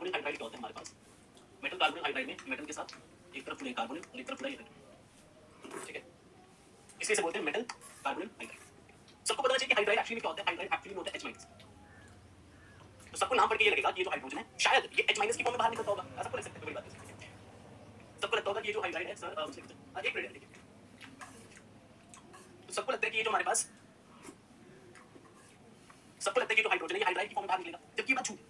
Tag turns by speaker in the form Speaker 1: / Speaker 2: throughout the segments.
Speaker 1: Carbonyl hydride क्या होता है हमारे पास, मेटल कार्बोनिल हाइड्राइड में मेटल के साथ एक तरफ जुड़े कार्बोनिल और एक तरफ जुड़ा ये मेटल, ठीक है, इसलिए इसे बोलते हैं मेटल कार्बोनिल हाइड्राइड। सबको पता चाहिए कि हाइड्राइड एक्चुअली क्या होता है, हाइड्राइड एक्चुअली होता है H-। तो सबको नाम पढ़ के ये लगेगा कि ये जो हाइड्रोजन है शायद ये H- की फॉर्म में बाहर निकलता होगा, ऐसा बोल सकते हैं, बड़ी बात है। सबको लगता होगा कि ये जो हाइड्राइड है सर एक मिनट देखिए, तो सबको लगता है कि ये जो हमारे पास, सबको लगता है कि जो हाइड्रोजन है ये हाइड्राइड की फॉर्म में बाहर निकलेगा, जबकि ये बात झूठ है।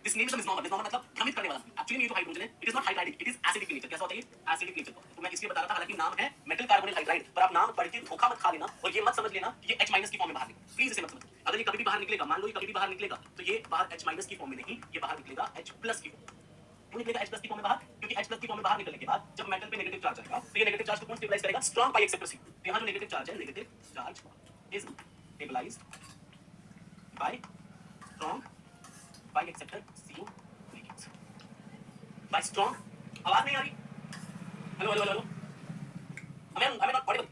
Speaker 1: This name is misnomer, misnomer मतलब भ्रमित करने वाला। एक्चुअली ये जो हाइड्रोजन है it is not hydridic, it is acidic in nature. कैसा होता है ये एसिडिक नेचर का। तो मैं इसलिए बता रहा था हालांकि नाम है मेटल कार्बोनिल हाइड्राइड, पर आप नाम पढ़ के धोखा मत खा लेना और ये मत समझ लेना कि ये H- की फॉर्म में बाहर निकलेगा, प्लीज इसे मत समझ। अगर ये कभी भी बाहर निकलेगा, मान लो ये कभी भी बाहर निकलेगा, तो ये बाहर H- की फॉर्म में नहीं, ये बाहर निकलेगा H+ की फॉर्म में। क्यों निकलेगा H+ की फॉर्म में बाहर? क्योंकि H+ की फॉर्म में बाहर निकलने के बाद जब मेटल पे नेगेटिव चार्ज आएगा तो ये नेगेटिव चार्ज को कौन स्टेबलाइज करेगा? Strong pi acceptor Cu। तो यहां जो नेगेटिव चार्ज है, negative charge is stabilised by strong pi acceptor Cu ligands. By strong, आवाज नहीं आ रही? Hello hello hello, I am not audible. एक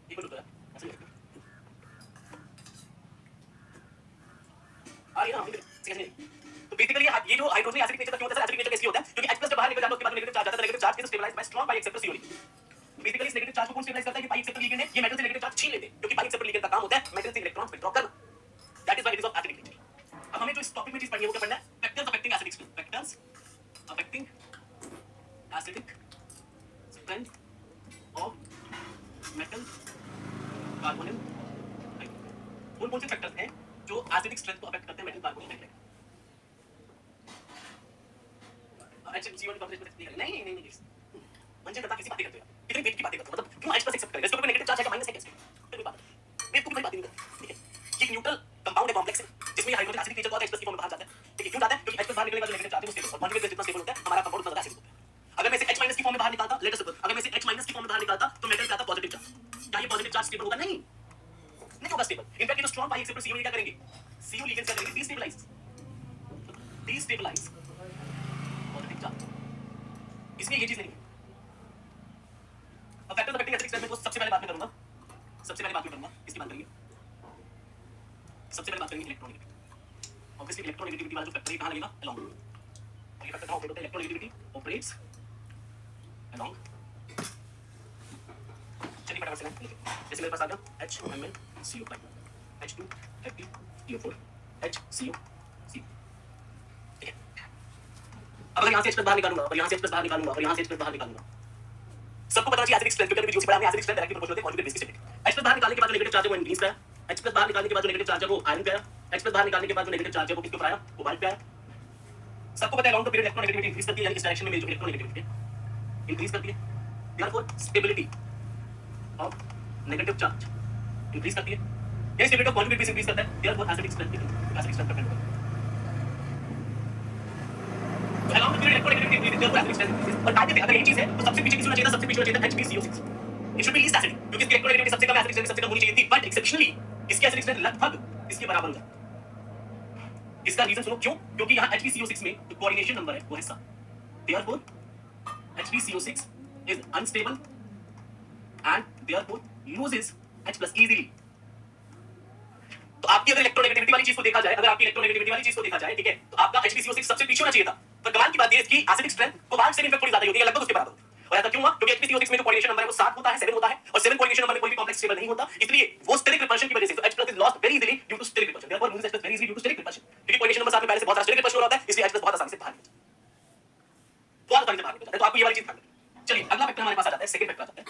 Speaker 1: मिनट रुको यार, ऐसे नहीं आ रही है ना, सेकंड नहीं। तो बेसिकली ये जो हाइड्रोजन एसिडिक नेचर का क्यों होता है? एसिडिक नेचर कैसे होता है? क्योंकि H+ जब बाहर निकल जाता है उसके बाद नेगेटिव चार्ज आता है, negative charge is stabilised by strong pi acceptor Cu ligand. Basically इस नेगेटिव चार्ज को कौन स्टेबलाइज करता है? कि पाई एक्सेप्टर लिगेंड है, ये मेटल से नेगेटिव चार्ज छीन लेते हैं, क्योंकि पाई एक्सेप्टर लिगेंड का काम होता है मेटल से इलेक्ट्रॉन्स विथड्रॉ करना। That is why it is of acidic nature. अब हमें जो इस टॉपिक में चीज पढ़नी है वो क्या पढ़ना है? Factors affecting acidic strength, factors affecting acidic strength of metal carbonyl hydride. कौन कौन से फैक्टर्स हैं जो एसिडिक स्ट्रेंथ को अफेक्ट करते हैं metal carbonyl hydride? HCl complex नहीं नहीं नहीं मंजे करता किसी बातें करते हो यार, कितनी बेट की बातें करते हो, मतलब क्यों H+ एक्सेप्ट करेगा? इसके ऊपर नेगेटिव चार्ज है, माइनस है कैसे? कोई बात नहीं, बेवकूफी वाली बात नहीं करते, ठीक है। ये एक न्यूट्रल कंपाउंड है, कॉम्प्लेक्स है, जिसमें हाइड्रोजन एसिडिक नेचर का होता है, H+ की फॉर्म में बाहर जाता है, ठीक है। क्यों जाता है? क्योंकि H+ बाहर निकलेगा तो नेगेटिव चार्ज है वो स्टेबल, और कॉन्जुगेट बेस जितना स्टेबल होता है हमारा कंपाउंड उतना एसिडिक होता है। अगर मैं इसे H- की फॉर्म में बाहर निकालता, लेट अस सपोज अगर मैं इसे H- की फॉर्म में बाहर निकालता तो मेटल पे आता पॉजिटिव चार्ज। क्या ये पॉजिटिव चार्ज स्टेबल होगा? नहीं, नहीं होगा स्टेबल। इनफैक्ट ये जो स्ट्रांग पाई एक्सेप्टर Cu क्या करेंगे? Cu लिगेंड्स क्या करेंगे? Destabilise positive charge. इसमें ये चीज नहीं है। अब फैक्टर्स अफेक्टिंग एसिडिक स्ट्रेंथ में सबसे पहले बात मैं करूंगा, सबसे पहले बात मैं करूंगा, इसकी बात करिए, सबसे पहले बात करेंगे इलेक्ट्रोनेगेटिविटी। ऑब्वियसली इलेक्ट्रोनेगेटिविटी वाला जो फैक्टर है कहां लगेगा? अलोंग। और ये फैक्टर कहां ऑपरेट होता है? Electronegativity operates along. चलिए फटाफट से लिखते हैं। जैसे मेरे पास आ गया HMnCO5 H2FeO4 HCO, ठीक है। अब अगर यहां से H+ बाहर निकालूंगा और यहां से H+ बाहर निकालूंगा और यहां से H+ बाहर निकालूंगा, सबको पता चाहिए एसिडिक स्ट्रेंथ, क्योंकि अभी जीओसी पढ़ा हमने, एसिडिक स्ट्रेंथ डायरेक्टली प्रोपोर्शनल होती है कॉन्जुगेट बेस के स्टेबिलिटी। H+ बाहर निकालने के बाद जो नेगेटिव चार्ज है वो इंक्रीज करा, H+ बाहर निकालने के बाद जो नेगेटिव चार्ज है वो आयरन पे आया, H+ बाहर निकालने के बाद जो नेगेटिव चार्ज है वो किसके ऊपर आया? कोबाल्ट पे आया। सबको पता है along the period electronegativity increase करती है, यानी इस डायरेक्शन में मेरी जो इलेक्ट्रोनेगेटिविटी है इंक्रीज करती है। Therefore stability of negative charge increase करती है, ये stability of conjugate base increase करता है, देयरफॉर एसिडिक स्ट्रेंथ डिपेंड होता है। तो along the period electronegativity increase, therefore acidic strength increase. और कायदे पे अगर यही चीज है तो सबसे पीछे किसको होना चाहिए था? सबसे पीछे होना चाहिए था HbCO6। It should be least acidic, क्योंकि इसकी इलेक्ट्रोनेगेटिविटी सबसे कम, एसिडिक स्ट्रेंथ सबसे कम होनी चाहिए थी, बट एक्सेप्शनली इसकी एसिडिक स्ट्रेंथ लगभग इसके बराबर हो जाती है। इसका रीजन सुनो क्यों? क्योंकि यहाँ HbCO6 में जो कोऑर्डिनेशन नंबर है वो है 7, therefore HbCO6 is unstable and therefore loses H+ easily। तो आपकी अगर इलेक्ट्रोनेगेटिविटी वाली चीज को देखा जाए, अगर आपकी इलेक्ट्रोनेगेटिविटी वाली चीज को देखा जाए, ठीक है, तो आपका HbCO6 सबसे पीछे होना चाहिए था। पर कमाल की बात ये है कि एसिडिक स्ट्रेंथ कोबाल्ट से इनफैक्ट थोड़ी ज्यादा होती है, लगभग उसके बराबर। और ऐसा क्यों हुआ? क्योंकि HbCO6 में जो कोऑर्डिनेशन नंबर है वो 7 होता है, 7 होता है, और 7 कोऑर्डिनेशन नंबर में कोई भी कॉम्प्लेक्स स्टेबल नहीं होता, इसलिए वो स्टेरिक रिपल्शन की वजह से H+ is lost very easily due to steric repulsion, therefore loses H+ very easily due to steric repulsion। क्योंकि कोऑर्डिनेशन नंबर 7 में पहले से बहुत सारा steric repulsion हो रहा है, इसलिए H+ बहुत आसानी से बाहर निकल जाता है, बहुत आसानी से बाहर निकल जाता है। तो आपको ये वाली चीज ध्यान रखनी है। चलिए अगला फैक्टर हमारे पास आ जाता है, सेकंड फैक्टर आ जाता है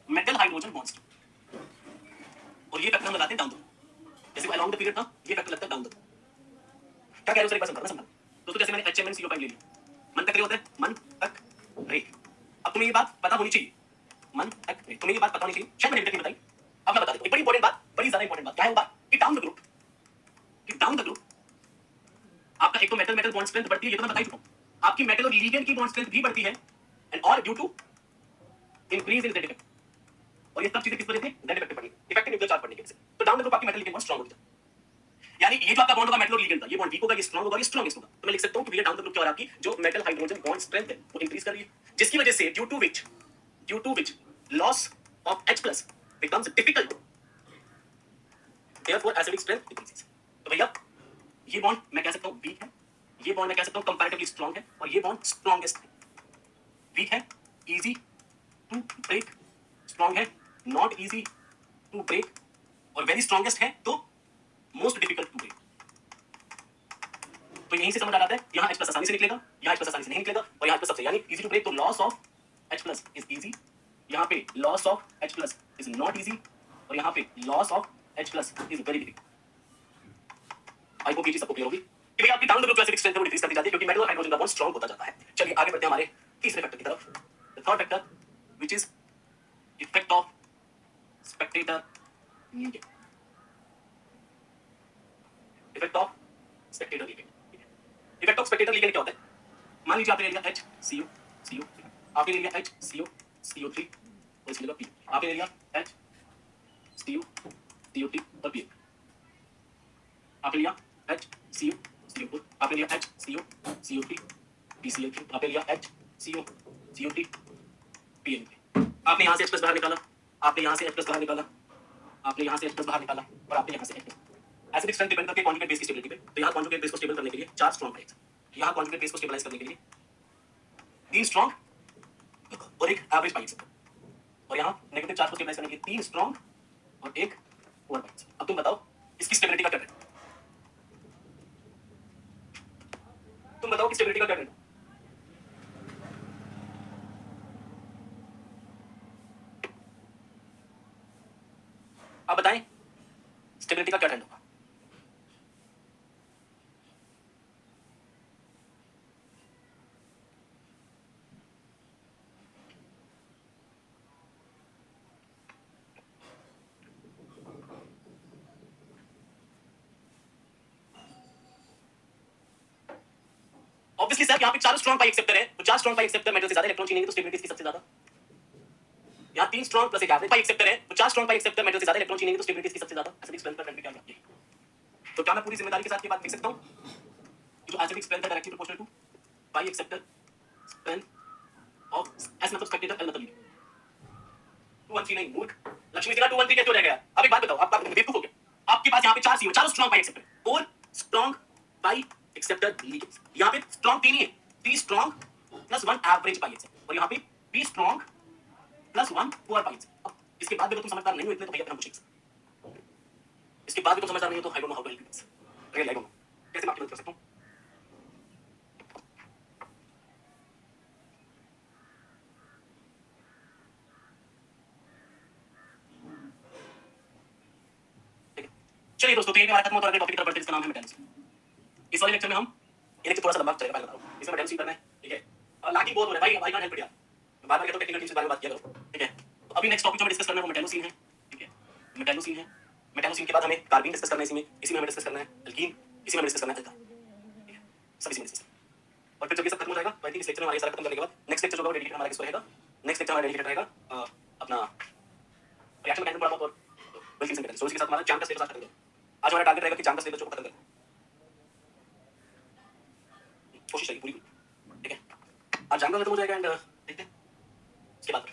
Speaker 1: मेटल हाइड्रोजन बॉन्ड्स, और ये फैक्टर हम लगाते हैं डाउन द, जैसे अलोंग द पीरियड था, ये फैक्टर लगता है डाउन द। क्या कह रहे हो सर, एक बार समझना समझना। दोस्तों जैसे मैंने HMnCO5 ले लिया, मन तक रे होता है, मन तक रे। अब तुम्हें ये बात पता होनी चाहिए, मन तक रे, तुम्हें ये बात पता होनी चाहिए, शायद मैंने अभी तक नहीं बताई, अब मैं बता देता हूं। एक बड़ी इंपॉर्टेंट बात, बड़ी ज्यादा इंपॉर्टेंट बात क्या है वो बात? कि डाउन द ग्रुप, कि डाउन द ग्रुप आपका एक तो मेटल मेटल बॉन्ड स्ट्रेंथ बढ़ती है, ये तो मैं बता ही चुका हूं। आपकी मेटल और लिगेंड की बॉन्ड स्ट्रेंथ भी बढ़ती है, and all due to increase in Z effect. और ये सब चीजें किस वजह से? जेड इफेक्ट पड़ी, इफेक्टिव न्यूक्लियर चार्ज पड़ने की वजह से। तो डाउन द ग्रुप आपकी मेटल लिगेंड बॉन्ड स्ट्रांग होगी, यानी ये जो आपका बॉन्ड होगा मेटल और लिगेंड का, ये बॉन्ड वीक होगा, ये स्ट्रांग होगा, ये स्ट्रांगेस्ट होगा। तो मैं लिख सकता हूं कि भैया डाउन द ग्रुप क्या हो रहा है, आपकी जो मेटल हाइड्रोजन बॉन्ड स्ट्रेंथ है वो इंक्रीज कर रही है, जिसकी वजह से due to which loss of H+ becomes difficult, therefore acidic strength decreases। तो भैया ये बॉन्ड मैं कह सकता हूं वीक है, ये बॉन्ड मैं कह सकता हूँ कंपैरेटिवली स्ट्रॉन्ग है और ये बॉन्ड स्ट्रॉन्गेस्ट है। वीक है, इजी टू ब्रेक, स्ट्रॉन्ग है, नॉट इजी टू ब्रेक, और वेरी स्ट्रॉन्गेस्ट है तो मोस्ट डिफिकल्ट टू ब्रेक। तो यहीं से समझ आ जाता है, यहाँ H+ आसानी से निकलेगा, यहाँ H+ आसानी से नहीं निकलेगा, और यहाँ H+ सबसे यानी इजी टू ब्रेक, तो loss of H+ is easy, यहाँ पे loss of H+ is not easy, और यहाँ पे loss of H+ is very difficult. I hope ये चीज सबको क्लियर होगी कि भाई आपकी down the group acidic strength वो डिक्रीज करती जाती है क्योंकि मेटल और हाइड्रोजन का बॉन्ड स्ट्रांग होता जाता है। चलिए आगे बढ़ते हैं हमारे तीसरे फैक्टर की तरफ, the third factor which is effect of Spectator leakage. Effect of Spectator leakage, effect of Spectator leakage क्या होता है? मान लीजिए आपने ले लिया HCO CO, आपने ले लिया HCO CO3 और इसमें लगा P, आपने ले लिया HCO CO3 और P, आपने लिया HCO CO4, आपने लिया HCO CO3 PCl3, आपने लिया HCO CO3 PN3। आपने यहाँ से H+ बाहर निकाला, आपने यहाँ से H+ बाहर निकाला, आपने यहाँ से H+ बाहर निकाला, और आपने यहाँ से H+। एसिडिक स्ट्रेंथ डिपेंड करती है कॉन्जुगेट बेस की स्टेबिलिटी पे। तो यहाँ कॉन्जुगेट बेस को स्टेबल करने के लिए 4 स्ट्रॉन्ग पाइप्स, यहाँ कॉन्जुगेट बेस को स्टेबलाइज करने के लिए 3 स्ट्रॉन्ग और एक एवरेज पाइप्स, और यहाँ नेगेटिव चार्ज को स्टेबलाइज करने के लिए 3 स्ट्रॉन्ग और एक पुअर पाइप्स। अब तुम बताओ इसकी स्टेबिलिटी का क्या ट्रेंड? तुम बताओ कि स्टेबिलिटी का क्या ट्रेंड? आप बताएं स्टेबिलिटी का क्या ट्रेंड होगा? ऑब्वियसली सर यहाँ पे 4 स्ट्रॉन्ग पाई एक्सेप्टर है, तो 4 स्ट्रॉन्ग पाई एक्सेप्टर मेटल से ज्यादा इलेक्ट्रॉन छीनेंगे तो स्टेबिलिटी इसकी सबसे ज्यादा। यहाँ 3 स्ट्रॉन्ग प्लस एक एवरेज पाई एक्सेप्टर है, तो 4 स्ट्रॉन्ग पाई एक्सेप्टर मेटल से ज्यादा इलेक्ट्रॉन छीनेंगे तो स्टेबिलिटी इसकी सबसे ज्यादा। एसिडिक स्ट्रेंथ का ट्रेंड क्या है? तो क्या मैं पूरी जिम्मेदारी के साथ ये बात लिख सकता हूँ कि जो एसिडिक स्ट्रेंथ है directly proportional to pi acceptor strength of S मतलब स्पेक्टेटर, एल मतलब लीकेज। 2139 मूर्ख लक्ष्मी जी का 213 कैसे हो जाएगा? अब एक बात बताओ, आप बेवकूफ हो गया? आपके पास यहाँ पे 4 CO, चारों स्ट्रॉन्ग पाई एक्सेप्टर और स्ट्रॉन्ग पाई एक्सेप्टर लीकेज। यहाँ पे स्ट्रॉन्ग 3 ही है, 3 स्ट्रॉन्ग प्लस 1 एवरेज पाई एक्सेप्टर, और यहाँ पे 3 स्ट्रॉन्ग प्लस 1 पुअर पाई एक्सेप्टर। अब इसके बाद भी तुम समझदार नहीं हो इतने तो भैया फिर हम पूछेंगे। इसके बाद भी तुम समझदार नहीं हो तो I don't know how to help you. Really I don't know कैसे मैं आपकी मदद कर सकता हूँ। चलिए दोस्तों, तो ये हमारा खत्म होता है टॉपिक की तरफ बढ़ते हैं, जिसका नाम है मेटालिज्म। इस वाले लेक्चर में हम ये लेक्चर थोड़ा सा लंबा चलेगा, मैं बता रहा हूँ। इसमें मेटालिज्म करना है, ठीक है? और लागी बहुत हो रहा है भाई, आई कांट हेल्प इट यार। मैं बार-बार कहता हूँ टेक्निकल टीम से बारे में बात किया करो, ठीक है? तो अभी नेक्स्ट टॉपिक जो हमें डिस्कस करना है वो मेटालोसीन है, ठीक है? मेटालोसीन है, मेटालोसीन के बाद हमें कार्बीन डिस्कस करना है, इसी में हमें डिस्कस करना है एल्कीन, इसी में हमें डिस्कस करना है एल्काइन, ठीक है? सब इसी में डिस्कस करना है। और फिर जब ये सब खत्म हो जाएगा तो आई थिंक इस लेक्चर में हमारा ये सारा खत्म करने के बाद नेक्स्ट लेक्चर जो होगा वो डेडिकेटेड हमारा किसको रहेगा? नेक्स्ट लेक्चर हमारा डेडिकेटेड रहेगा अपना रिएक्शन मैकेनिज्म पढ़ा बहुत, और वेल्किंग मेटालिज्म। तो इसके साथ हमारा चैम का सिलेबस खत्म हो जाएगा। आज हमारा टारगेट रहेगा कि चैम का सिलेबस को खत्म करें, कोशिश करिए पूरी, ठीक है? आज चैम का खत्म हो जाएगा एंड देखते हैं इसके बाद।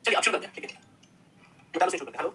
Speaker 1: चलिए आप शुरू करते हैं, ठीक है? मेटालोसीन शुरू करते हैं। हेलो,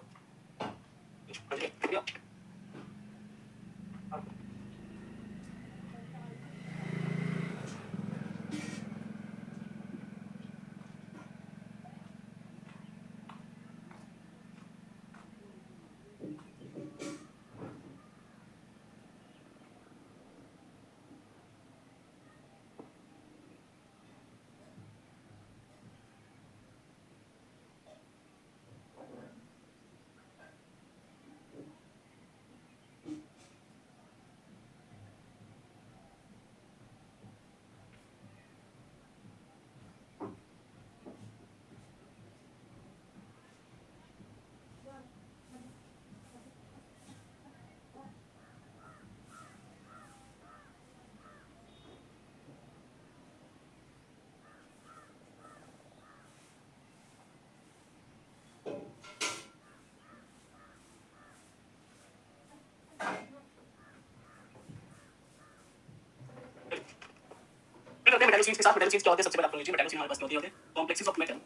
Speaker 1: मेटालोसीन्स के साथ मेटालोसीन्स क्या होते हैं सबसे पहले आपको नीचे मेटालोसीन हमारे पास क्या होते हैं complexes of metal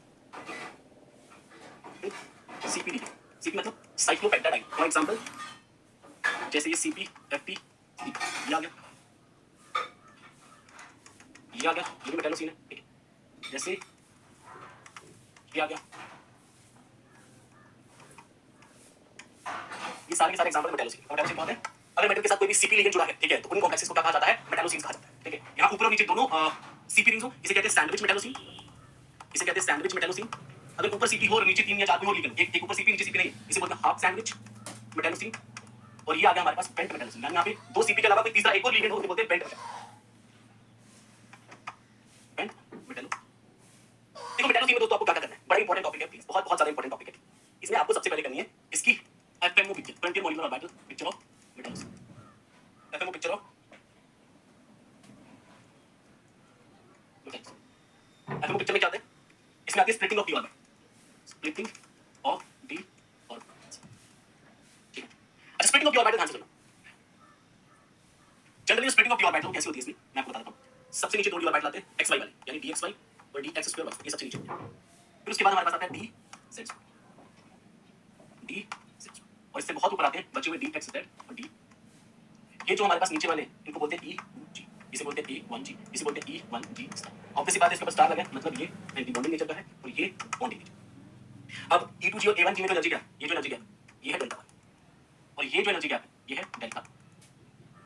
Speaker 1: CP CP मतलब साइक्लोपेप्टाइड फॉर एग्जांपल जैसे ये सीपी एफपी ये आ गया ये आ गया ये भी मेटालोसीन है ठीक है जैसे ये आ गया ये सारे के सारे एग्जांपल मेटालोसीन मेटालोसीन कौन है अगर मेटल के साथ कोई भी सीपी लिगेंड जुड़ा है ठीक है तो उन कॉम्प्लेक्सेस को क्या कहा जाता है मेटालोसीन्स कहा जाता है ठीक है यहां ऊपर और नीचे दोनों सीपी रिंग्स हो इसे कहते हैं सैंडविच मेटालोसीन इसे कहते हैं सैंडविच मेटालोसीन अगर ऊपर सीपी हो और नीचे 3 या 4 कोई और लिगेंड एक ऊपर सीपी नीचे सीपी नहीं इसे बोलते हैं हाफ सैंडविच मेटालोसीन और ये आ गया हमारे पास पेंट मेटालोसीन यानी यहां पे दो सीपी के अलावा कोई तीसरा एक और लिगेंड हो उसे बोलते हैं पेंट मेटालो देखो मेटालोसीन में दोस्तों आपको क्या करना है बड़ा इंपॉर्टेंट टॉपिक है प्लीज बहुत बहुत ज्यादा इंपॉर्टेंट टॉपिक है इसमें आपको सबसे पहले करनी है इसकी FMO picture frontier molecular orbital picture of metallocene FMO picture of FMO picture में क्या आता है इसमें आती है splitting of d orbit splitting of d orbit ठीक है अच्छा स्प्लिटिंग ऑफ डी ऑर्बिट ध्यान से सुनना generally splitting of d orbit कैसी होती है इसमें मैं आपको बता देता हूं सबसे नीचे दो डी ऑर्बिट आते हैं xy वाले यानी dxy और dx स्क्वायर वाले ये सबसे नीचे फिर उसके बाद हमारे पास आता है d z और इससे बहुत ऊपर आते हैं बचे हुए dx z और d ये जो हमारे पास नीचे वाले इनको बोलते हैं e g इसे बोलते हैं e1g इसे बोलते हैं e1g ऑब्वियस बात है इसके ऊपर स्टार लगा है मतलब ये एंटी बॉन्डिंग नेचर का है और ये बॉन्डिंग नेचर अब e2g और a1g में जो एनर्जी गैप ये जो एनर्जी गैप ये है डेल्टा और ये जो एनर्जी गैप है ये है डेल्टा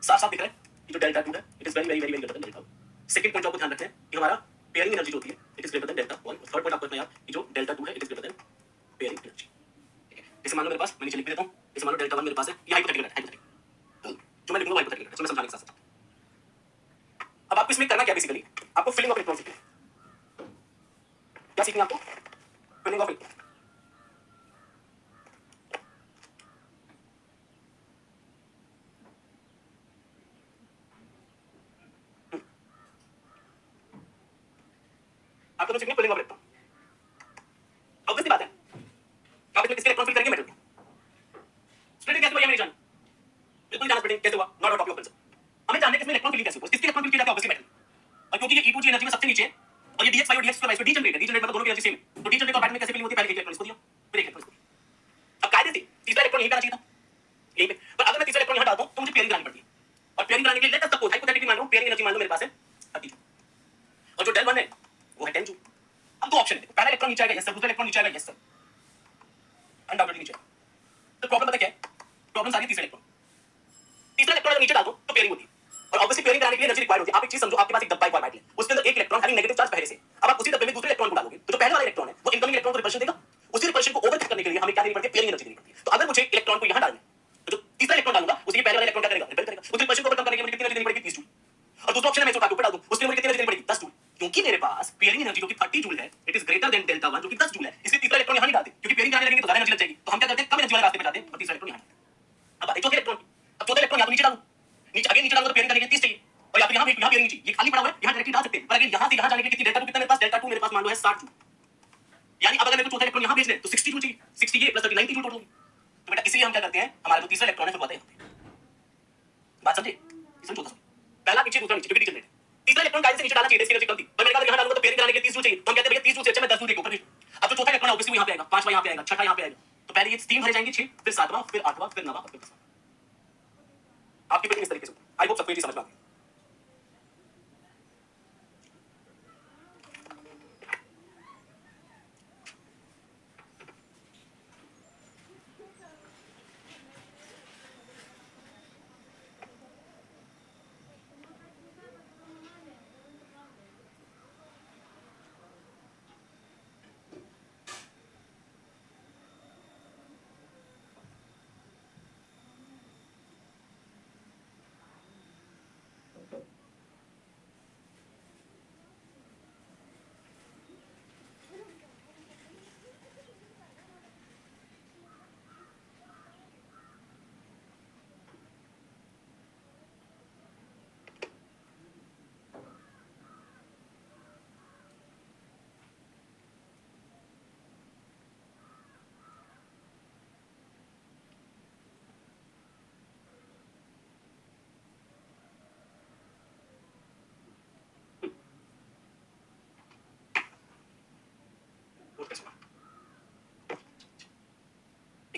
Speaker 1: साफ साफ दिख रहा है ये जो डेल्टा 2 है it is very very very very greater than delta second point आपको ध्यान रखना है कि हमारा पेयरिंग एनर्जी जो होती है it is greater than delta 1 और थर्ड पॉइंट आपको रखना है यार कि जो डेल्टा 2 है it is greater than pairing energy ठीक है जैसे मान लो मेरे पास मैं नीचे लिख देता हूं जैसे मान लो डेल्टा 1 मेरे पास है ये हाइपोथेटिकल है हाइपोथेटिकल जो मैं लिखूंगा हाइपोथेटिकल है तो मैं समझाने के साथ अब आपको इसमें करना क्या बेसिकली आपको फिलिंग ऑफ इलेक्ट्रॉन सीखना है क्या सीखना है आपको फिलिंग ऑफ इलेक्ट्रॉन आपको तो सीखना फिलिंग ऑफ इलेक्ट्रॉन ऑब्वियसली बात है आप इसमें किसके इलेक्ट्रॉन फिल करेंगे मेटल के स्प्लिटिंग कैसे हुआ ये नहीं जान बिल्कुल जाना स्प्लिटिंग कैसे हुआ not out of your concern हमें जानना है कि इसमें इलेक्ट्रॉन फिलिंग कैसे हुआ किसके इलेक्ट्रॉन फिल किया जाता है ऑब्वियसली मेटल और क्योंकि ये e2g एनर्जी में सबसे नीचे है और ये dx5 और dx2 इसको डी जनरेट है डी जनरेट मतलब दोनों की एनर्जी सेम है तो डी जनरेट और बैटरी में कैसे फिलिंग होती है पहले एक इलेक्ट्रॉन इसको दिया फिर एक इलेक्ट्रॉन इसको अब कायदे से तीसरा इलेक्ट्रॉन यहीं पे आना चाहिए था यहीं पे पर अगर मैं तीसरा इलेक्ट्रॉन यहां डालता हूं तो मुझे पेयरिंग करानी पड़ती है और पेयरिंग कराने के लिए लेट अस सपोज हाइपोथेटिकली मान लो पेयरिंग एनर्जी मान लो मेरे पास है 30 और जो del 1 है वो है 10 जूल अब दो ऑप्शन है पहला इलेक्ट्रॉन नीचे आएगा यस सर दूसरा इलेक्ट्रॉन नीचे आएगा यस सर अनडाउटेडली नीचे तो प्रॉब्लम पता क्या है प्रॉब्लम सारी तीसरा इलेक्ट्रॉन अगर नीचे डाल दो तो पेयरिंग होती है और ऑब्वियसली पेयरिंग कराने के लिए एनर्जी रिक्वायर्ड होती है आप एक चीज समझो आपके पास एक डब्बा है फॉर्मेट है उसके अंदर एक इलेक्ट्रॉन हैविंग नेगेटिव चार्ज पहले से अब आप उसी डब्बे में दूसरे इलेक्ट्रॉन को डालोगे तो जो पहले वाला इलेक्ट्रॉन है वो इनकमिंग इलेक्ट्रॉन को रिपल्शन देगा उसी रिपल्शन को ओवरकम करने के लिए हमें क्या देनी पड़ती है पेयरिंग एनर्जी देनी पड़ती है तो अगर मुझे इलेक्ट्रॉन को यहां डालना है तो जो तीसरा इलेक्ट्रॉन डालूंगा उसी पहले वाला इलेक्ट्रॉन क्या करेगा रिपेल करेगा उस रिपल्शन को ओवरकम करने के लिए मुझे कितनी एनर्जी देनी पड़ेगी 30 जूल और दूसरा ऑप्शन है मैं इसको काट ऊपर डाल दूं उसके लिए मुझे कितनी एनर्जी देनी पड़ेगी 10 जूल क्योंकि मेरे पास पेयरिंग एनर्जी जो कि 30 जूल है it is greater than delta 1 जो कि 10 जूल है इसलिए तीसरा इलेक्ट्रॉन यहां नहीं डालते क्योंकि पेयरिंग कराने लगेंगे तो ज्यादा एनर्जी लग जाएगी तो हम क्या करते हैं कम एनर्जी वाले रास्ते पे जाते हैं और तीसरा इलेक्ट्रॉन यहां अब बात है चौथे इलेक्ट्रॉन अब चौथे इलेक्ट्रॉन यहां नीचे डालूं नीचे अगेन नीचे डालूंगा तो पेयरिंग करने के लिए 30 चाहिए और या फिर यहां पेयरिंग नहीं चाहिए ये खाली पड़ा हुआ है यहां डायरेक्टली डाल सकते हैं पर अगर यहां से यहां जाने के लिए कितनी डेल्टा 2 कितना मेरे पास डेल्टा 2 मेरे पास मान लो है 60 जूल यानी अब अगर मेरे को चौथा इलेक्ट्रॉन यहां भेजना है तो 60 जूल चाहिए 60 ये प्लस 30 90 जूल टोटल तो बेटा इसलिए हम क्या करते हैं हमारा जो तीसरा इलेक्ट्रॉन है फिर बात है बात समझे इसमें चौथा पहला नीचे दूसरा नीचे क्योंकि डी जनरेट तीसरा इलेक्ट्रॉन कायदे से नीचे डालना चाहिए इसकी एनर्जी कम थी पर मैंने कहा यहां डालूंगा तो पेयरिंग कराने के लिए 30 जूल चाहिए तो हम कहते हैं भैया 30 जूल से अच्छा मैं 10 जूल देके ऊपर भेज अब जो चौथा इलेक्ट्रॉन है ऑब्वियसली यहां पे आएगा पांचवा यहां पे आएगा छठा यहां पे आएगा तो पहले ये 3 भरे जाएंगे 6 फिर 7वां फिर 8वां फिर 9वां फिर 10वां आपकी पेयरिंग इस तरीके से आई होप सबको ये समझ में आ गया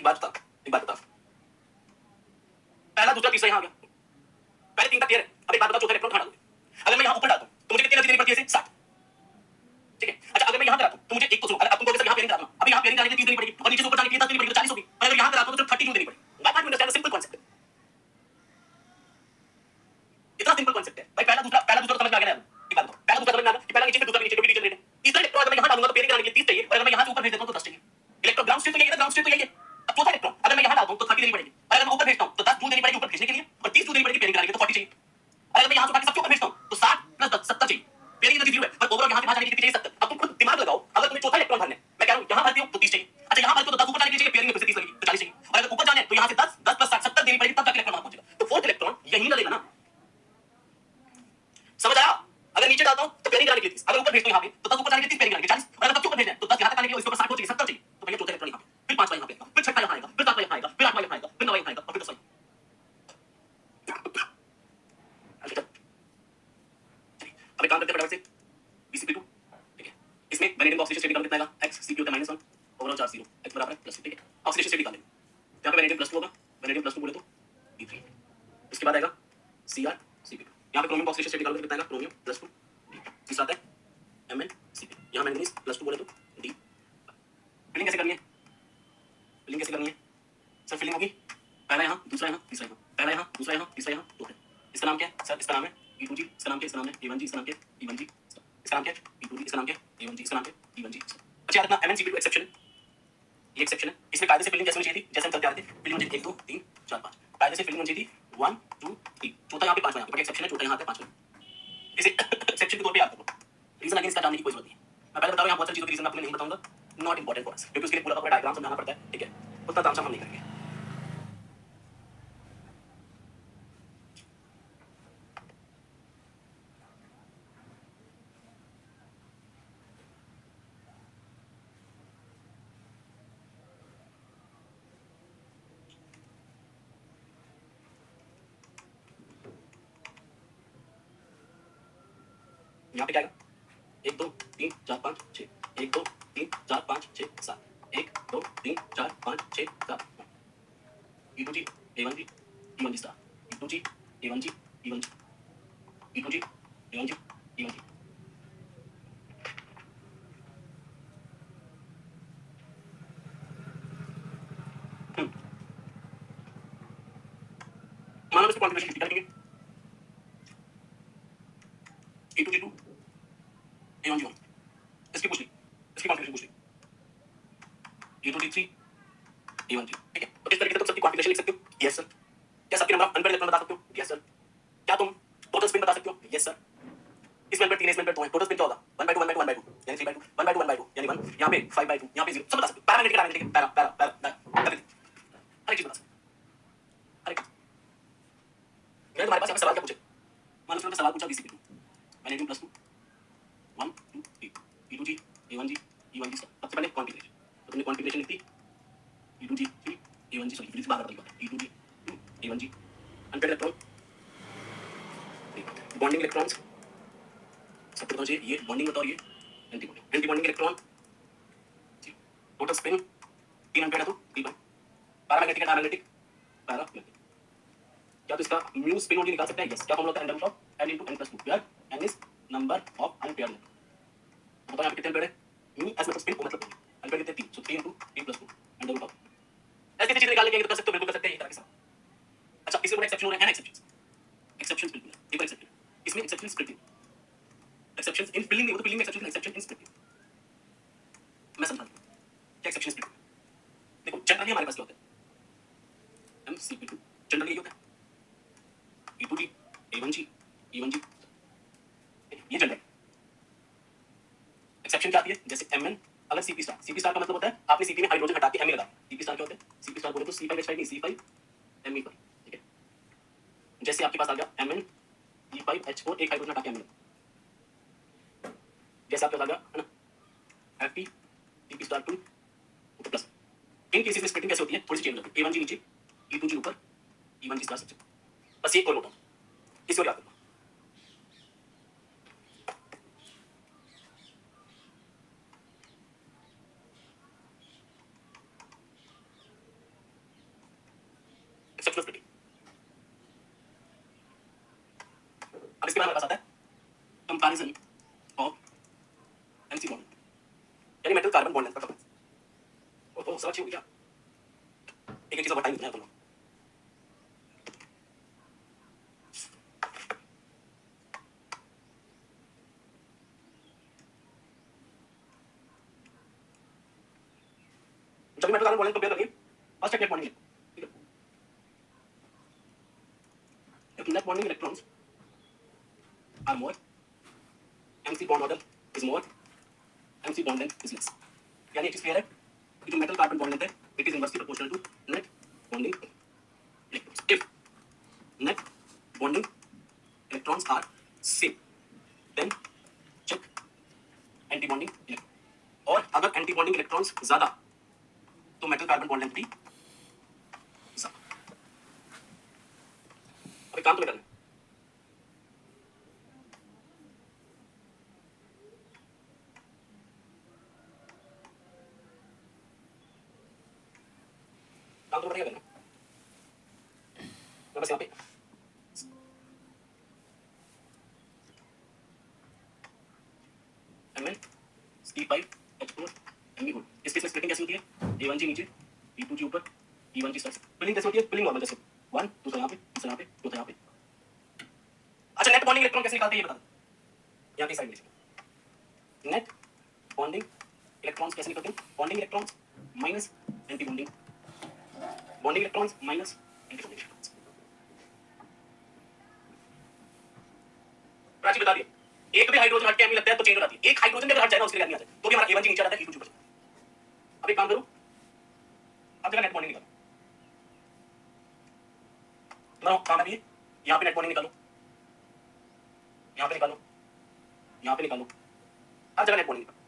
Speaker 1: एक बात बता, पहला दूसरा तीसरा यहाँ आ गया, पहले 3 तक क्लियर है। अब एक बात बता, चौथा इलेक्ट्रॉन कहाँ डालूं? अगर मैं यहाँ ऊपर डालता हूँ तो मुझे कितनी एनर्जी देनी पड़ती है? 7, ठीक है। अच्छा अगर मैं यहाँ कराता हूँ तो मुझे एक तो सुनो, अगर तुम कहोगे सर यहाँ पेयरिंग कराना, अभी यहाँ पेयरिंग कराने के लिए 30 देनी पड़ेगी और नीचे से ऊपर जाने के लिए 10 देनी पड़ेगी, तो 40 होगी। और अगर यहाँ कराता हूँ तो सिर्फ 32 देनी पड़ेगी। Why can't you understand the simple concept? इतना सिंपल कॉन्सेप्ट है भाई। पहला दूसरा तो समझ में आ गया ना? एक बात बताओ, पहला दूसरा समझ में आ गया कि पहला नीचे फिर दूसरा नीचे, क्योंकि डीजनरेट है। तीसरा इलेक्ट्रॉन अगर मैं यहाँ डालूंगा तो पेयरिंग कराने के लिए 30 चाहिए, और अगर मैं यहाँ से ऊपर भेज देता हूँ तो 10 चाहिए। इलेक्ट्रॉन ग्राउंड स्टेट तो यही है, ग्राउंड स्टेट तो यही है। अब चौथा इलेक्ट्रॉन अगर मैं यहाँ डालता हूँ तो 30 देनी पड़ेगी, और अगर मैं ऊपर भेजता हूँ तो 10 जूल देनी पड़ेगी ऊपर भेजने के लिए, और 30 जूल देनी पड़ेगी पेयरिंग कराने के लिए, तो 40 चाहिए। अगर मैं यहाँ से उठा के सबके ऊपर भेजता हूँ तो 60 + 10 70 चाहिए। पेयरिंग एनर्जी 0 है, पर ओवरऑल यहाँ से वहाँ जाने के लिए चाहिए 70। अब तुम खुद दिमाग लगाओ, अगर तुम्हें चौथा इलेक्ट्रॉन भरना है, मैं कह रहा हूँ यहाँ भरती हूँ तो 30 चाहिए। अच्छा यहाँ भरती हूँ तो 10 ऊपर जाने के लिए चाहिए, पेयरिंग में फिर से 30 लगेगी तो 40 चाहिए। और अगर ऊपर जाने तो यहाँ से 10 10 + 60 70 देनी पड़ेगी, तब जाके इलेक्ट्रॉन वहाँ पहुंचेगा। तो फोर्थ इलेक्ट्रॉन यहीं लगेगा ना? समझ आया? अगर नीचे डालता हूं तो पेयरिंग कराने के लिए 30, अगर ऊपर भेजता हूं यहां पे तो 10 ऊपर जाने के लिए 30 पेयरिंग कराने के लिए 40, और अगर सबसे ऊपर भेजना है तो 10 यहां तक आने के लिए इसके ऊपर 60 हो चाहिए, 70 चाहिए। तो भैया चौथा इलेक्ट्रॉन यहां पे, फिर पांचवा यहां पे आएगा, फिर छठा यहां आएगा, फिर सातवां यहां आएगा, फिर आठवां यहां आएगा, फिर नौवां यहां आएगा, और फिर 10वां। अच्छा अब एक काम करते हैं फटाफट से, Bcp2, ठीक है। इसमें वैलेडियम का ऑक्सीडेशन स्टेट निकालो, कितना आएगा? x Cp होता है -1, ओवरऑल चार्ज 0, x बराबर है +2, ठीक है। ऑक्सीडेशन स्टेट निकाल लेंगे, यहां पे वैलेडियम +2 होगा, वैलेडियम +2 बोले तो B3, उसके बाद आएगा Cr Cp2। यहां पे क्रोमियम का ऑक्सीडेशन स्टेट निकालो, कितना आएगा? क्रोमियम +2, तीसरा आता है MnCp, यहां मैंगनीज +2 बोले तो D। फिलिंग कैसे करनी है? फिलिंग कैसे करनी है सर? फिलिंग होगी पहला यहाँ, दूसरा यहाँ, तीसरा यहाँ, पहला यहाँ, दूसरा यहाँ, तीसरा यहाँ, चौथा। इसका नाम क्या है सर? इसका नाम है E2G, इसका नाम क्या है? इसका नाम है A1G, इसका नाम क्या है? E1G, इसका नाम क्या है? E2G, इसका नाम क्या है? A1G, इसका नाम क्या है? E1G। अच्छा याद रखना, MnCp2 एक्सेप्शन है, ये एक्सेप्शन है। इसमें कायदे से फिलिंग जैसे होनी चाहिए थी, जैसे हम करते आ रहे थे। फिलिंग होनी चाहिए 1 2 3 4 5, कायदे से फिलिंग होनी चाहिए थी 1 2 3, चौथा यहाँ पे, पांचवा यहाँ पे, एक्सेप्शन है, चौथा यहाँ आता है, पांचवा। इसे एक्सेप्शन के तौर पे याद रखो। रीजन अगेन इसका जानने की कोई जरूरत नहीं है, मैं पहले बता रहा हूँ, यहाँ बहुत सारी चीजों के रीजन आपको नहीं बताऊंगा, नॉट इंपॉर्टेंट फॉर अस, क्योंकि उसके लिए पूरा पूरा डायग्राम समझाना पड़ता है, ठीक है। उतना तामझाम हम नहीं करेंगे। यहाँ पे क्या आएगा? 1 2 3 4 5 6, 1 2 3 4 5 6 7, 1 2 3 4 5 6 7, E2G A1G E1G star, E2G A1G E1G, E2G A1G E1G। मानो इसको कॉन्फ़िगरेशन लिख देंगे, E2G2 A1G1, इसकी पूछ ली, इसकी कॉन्फ़िगरेशन पूछ ली, E2G3 A1G, ठीक है। तो इस तरीके से तुम सबकी कॉन्फ़िगरेशन लिख सकते हो, यस सर। क्या सबके नंबर ऑफ अनपेयर्ड इलेक्ट्रॉन बता सकते हो? Yes sir. क्या तुम टोटल स्पिन बता सकते हो? Yes sir. इसमें अनपेयर्ड 3 है, इसमें अनपेयर्ड 2 है, टोटल स्पिन क्या होगा? 1/2 1/2 1/2, यानी 3/2 1/2 1/2, यानी 1, यहाँ पे 5/2, यहाँ पे 0, सब बता सकते हो। Paramagnetic paramagnetic para para para everything, हर एक चीज बता सकते हो, हर एक चीज। मैंने तुम्हारे पास यहाँ पे सवाल क्या पूछे? मान लो मैंने सवाल पूछा Bcp2, मैंने +2 1 2 3 E2G A1G E1G, सबसे पहले कॉन्फ़िगरेशन, तो तुमने कॉन्फ़िगरेशन लिख दी E2G 3 A1G, सॉरी फिर से बार बार बात E2G 2 A1G, unpaired electron, bonding electrons सबको बताओ, ये बॉन्डिंग बताओ, ये anti bonding, anti bonding electron, total spin 3 unpaired है तो 3 पैरामैग्नेटिक है, पैरामैग्नेटिक पैरामैग्नेटिक। क्या तो इसका म्यू स्पिन ओनली निकाल सकते हैं? यस। क्या फॉर्मूला होता है? n × n+2, where n is number of unpaired electron. बताओ यहाँ पे कितने अनपेयर्ड है? म्यू एस मतलब स्पिन, ओ मतलब अनपेयर्ड कितने? 3, सो 3 × n+2 अंडर रूट ऑफ। ऐसे चीजें निकालने के तो कर सकते हो, बिल्कुल कर सकते हैं, ये तरह के सब। अच्छा इसमें बड़ा एक्सेप्शन हो रहा है ना, एक्सेप्शंस, एक्सेप्शंस बिल्कुल है, एक बार एक्सेप्शन, इसमें exception splitting, exceptions in filling नहीं, वो तो फिलिंग में एक्सेप्शन, एक्सेप्शन इन स्प्लिटिंग। मैं समझा दूं क्या एक्सेप्शन स्प्लिटिंग? देखो जनरली हमारे पास क्या होता है? MCP2 जनरली यही होता है, E2G A1G E1G, ये जनरल। एक्सेप्शन क्या आती है? जैसे Mn अगर Cp स्टार, Cp स्टार का मतलब होता है आपने Cp में हाइड्रोजन हटा के Me लगा, Cp स्टार क्या होता है? Cp स्टार बोले तो C5H5 नहीं, C5Me5, ठीक है। जैसे आपके पास आ गया MnE5H4, एक हाइड्रोजन हटा के Me लगा, जैसे आपके पास आ गया है ना Fe Cp स्टार 2 प्लस। इन केसेस में स्प्लिटिंग कैसे होती है? थोड़ी सी चेंज होती है, A1G नीचे E2G ऊपर E1G स्टार सबसे, बस ये और होता है, इसी को याद रखना। इसके बाद हमारे पास आता है कंपैरिजन ऑफ एनसी बॉन्ड, यानी मेटल कार्बन बॉन्ड लेंथ का कंपैरिजन। तो समझ क्या एक एक चीज का टाइम कितना है तुम लोग। जब metal carbon bond length compare करिए, फर्स्ट नेट बॉन्डिंग, ठीक है, if net bonding electrons are more, mc bond order is more, mc bond length is less। यानी एक चीज क्लियर है कि जो मेटल कार्बन बॉन्ड लेंथ है it is inversely proportional to net bonding electrons. If net bonding electrons are same then check anti bonding electron, और अगर anti bonding electrons ज्यादा तो मेटल कार्बन बॉन्ड लेंथ भी ज्यादा। अब एक काम तो करना है, काम तो बढ़िया करना। मैं बस यहाँ पे Mn C5 H4 Me good, इस केस में स्प्लिटिंग कैसे होती है, A1G नीचे E2G ऊपर E1G स्टार्ट। फिलिंग कैसे होती है, फिलिंग नॉर्मल जैसे 1 दूसरा यहाँ पे तीसरा यहाँ पे चौथा यहाँ पे। अच्छा नेट बॉन्डिंग इलेक्ट्रॉन कैसे निकालते हैं ये बता दो, यहाँ की साइड में नेट बॉन्डिंग इलेक्ट्रॉन्स कैसे निकलते हैं, bonding electrons minus anti bonding, bonding electrons minus anti bonding electrons. Prachi बता दिए एक भी हाइड्रोजन हट के एमी लगता है तो चेंज हो जाती है, एक हाइड्रोजन भी अगर हट जाए ना उसके लिए एमी आ जाए तो भी हमारा A1G नीचे आ जाता है E2G ऊपर। अब एक काम करो, अब जगह नेट बॉन्डिंग निकालो, तुम्हारा काम है ये, यहाँ पे नेट बॉन्डिंग निकालो, यहाँ पे निकालो, यहाँ पे निकालो, हर जगह नेट बॉन्डिंग निकालो।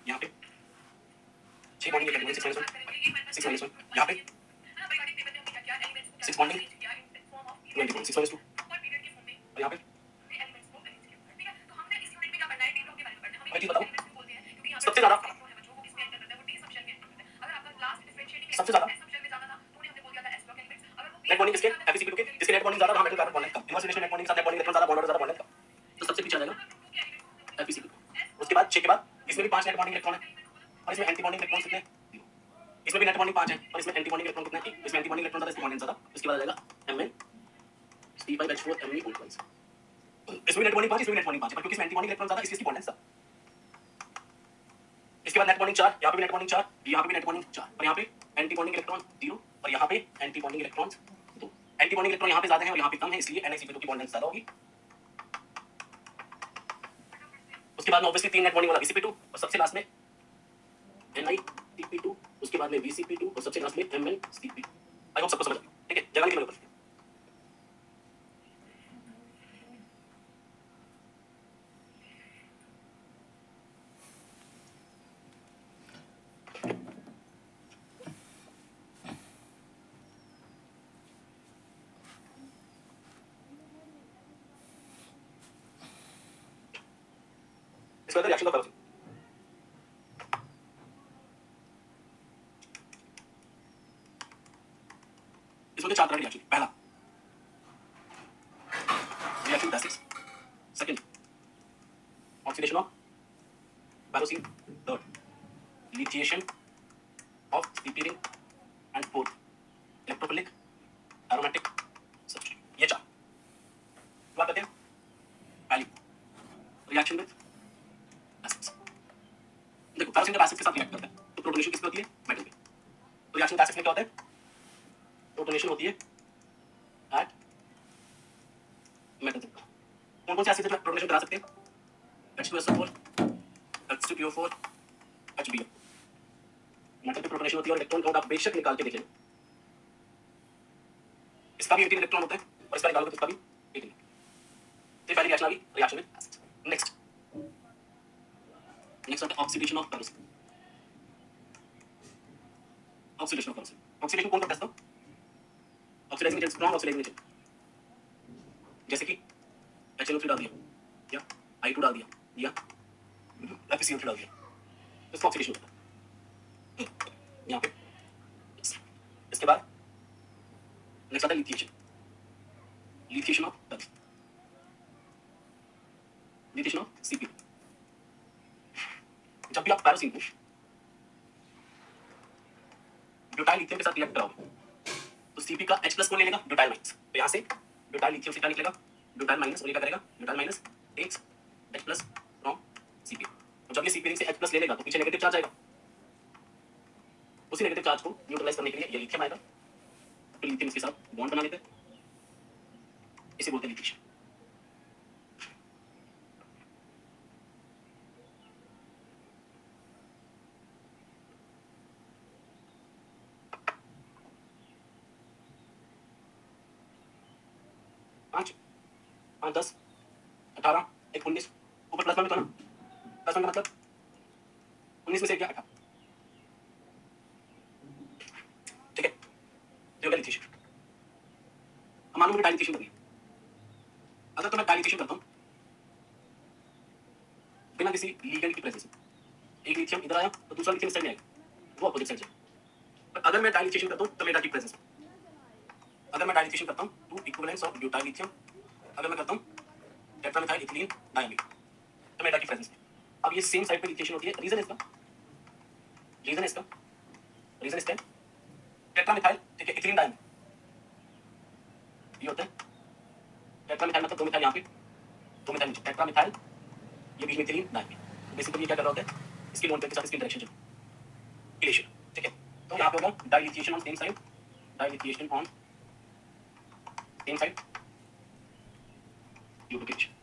Speaker 1: यहाँ पे 6 बॉन्डिंग निकल 6 माइनस 1 यहाँ पे 6 बॉन्डिंग 20 बॉन्डिंग 6 माइनस 2 और यहाँ पे एक चीज बताओ, सबसे ज्यादा नेट बॉन्डिंग किसके FeCl2 के, जिसके नेट बॉन्डिंग ज्यादा वहां मेटल कार्बन बॉन्ड लेंथ का, इनवर्स रिलेशन नेट बॉन्डिंग के साथ नेट बॉन्डिंग इलेक्ट्रॉन ज्यादा बॉन्ड ऑर्डर ज्यादा बॉन्ड लेंथ का, तो सबसे पीछे आ जाएगा FeCl2। उसके बाद 6 के बाद इसमें भी 5 नेट बॉन्डिंग इलेक्ट्रॉन है और इसमें एंटी बॉन्डिंग इलेक्ट्रॉन कितने, इसमें भी नेट बॉन्डिंग 5 है और इसमें एंटी बॉन्डिंग इलेक्ट्रॉन कितने, इसमें एंटी बॉन्डिंग इलेक्ट्रॉन ज्यादा, इसमें बॉन्डिंग ज्यादा। उसके बाद आ जाएगा Mn C5H4 Me गुड, इसमें नेट बॉन्डिंग 5, इसमें नेट बॉन्डिंग 5 है, क्योंकि इसमें एंटी बॉन्डिंग इलेक्ट्रॉन ज्यादा, इसकी बॉन्ड लेंथ ज्यादा। इसके बाद नेट बॉन्डिंग 4, यहाँ पे भी नेट बॉन्डिंग 4, यहाँ पे भी नेट बॉन्डिंग 4 और यहाँ पे एंटी बॉन्डिंग इलेक्ट्रॉन 0 और यहाँ पे anti bonding electron 2। Anti bonding electron यहाँ पे ज्यादा है और यहाँ पे कम है, इसलिए NiCl2 की बॉन्ड लेंथ ज्यादा होगी। उसके बाद में ऑब्वियसली 3 नेट बॉन्डिंग वाला Vcp2 और सबसे लास्ट में NiCp2, उसके बाद में Vcp2 और सबसे लास्ट में MnCp2। आई होप सबको समझ आ गया, ठीक है, जगह लिखने में इसके बाद रिएक्शन का करो। इसमें 4 तरह की रिएक्शन, पहला reaction basics, second oxidation of Tyrosine. Third, lithiation of CP ring. And fourth, electrophilic aromatic substrate. ये चार बात करते हैं। पहली रिएक्शन विद एसिड्स। देखो टायरोसिन जब एसिड के साथ रिएक्ट करता है तो प्रोटोनेशन किसमें होती है? मेटल में। तो रिएक्शन एसिड में क्या होता है? प्रोटोनेशन होती है एट मेटल। कौन कौन से एसिड से प्रोटोनेशन करा सकते हैं? H2SO4, H2PO4, HBr। मेटल पे प्रोटोनेशन होती है और इलेक्ट्रॉन काउंट आप बेशक निकाल के देख लेना। इसका भी 18 इलेक्ट्रॉन होता है और इसका निकालोगे तो इसका भी 18। तो पहली रिएक्शन आ गई रिएक्शन विद एसिड। नेक्स्ट आता है oxidation of tyrosine. Oxidation of tyrosine. Oxidation कौन करता है इसका? Oxidising agent, strong oxidising agent, जैसे कि HNO3 डाल दिया या I2 डाल दिया या FeCO3 डाल दिया तो इसका ऑक्सीडेशन होता है यहाँ पे। इसके बाद नेक्स्ट आता है लिथिएशन। लिथिएशन ऑफ टायरोसिन, लिथिएशन ऑफ CP। जब भी आप टायरोसिन को ब्यूटाइल लिथियम के साथ रिएक्ट कराओगे तो CP का H+ कौन ले लेगा? Butyl minus. तो यहाँ से ब्यूटाइल लिथियम से क्या निकलेगा? Butyl minus. और ये क्या करेगा? Butyl minus takes H+ from CP। और जब ये CP रिंग से H+ ले लेगा तो पीछे नेगेटिव चार्ज आएगा। उसी नेगेटिव चार्ज को न्यूट्रलाइज करने के लिए ये लिथियम आएगा, फिर लिथियम इसके साथ बॉन्ड बना लेते हैं, इसे बोलते हैं लिथिएशन। पाँच 10 18 एक 19 ऊपर प्लस वन में तो ना प्लस वन का मतलब 19 में से क्या 18। ठीक है, तो ये लिथिएशन। अब मान लो मुझे डाइलिथिएशन करनी है। अगर तो मैं डाइलिथिएशन करता हूँ बिना किसी लिगेंड की प्रेजेंस में, एक लिथियम इधर आया तो दूसरा लिथियम इस साइड में आएगा, वो अपोजिट साइड जाएगा। पर अगर मैं डाइलिथिएशन करता हूँ तो मेरा की प्रेजेंस में, अगर मैं डाइलिथिएशन करता हूँ two equivalents of butyl lithium, अगर मैं करता हूँ टेट्रामेथाइल इथिलीन डायमीन तो मेरा की प्रेजेंस में। अब ये सेम साइड पे लिथिएशन होती है। रीजन इसका टेट्रामेथाइल, ठीक है, इथिलीन डायमीन ये होता है। टेट्रामेथाइल मतलब दो मिथाइल यहाँ पे, दो मिथाइल नीचे, टेट्रामेथाइल ये बीच में इथिलीन डायमीन। बेसिकली ये क्या कर रहा होता है? इसकी लोन पेयर के साथ इसकी इंटरेक्शन इलेशन। ठीक है, तो यहाँ पे होगा dilithiation on same side, dilithiation on same side duplication.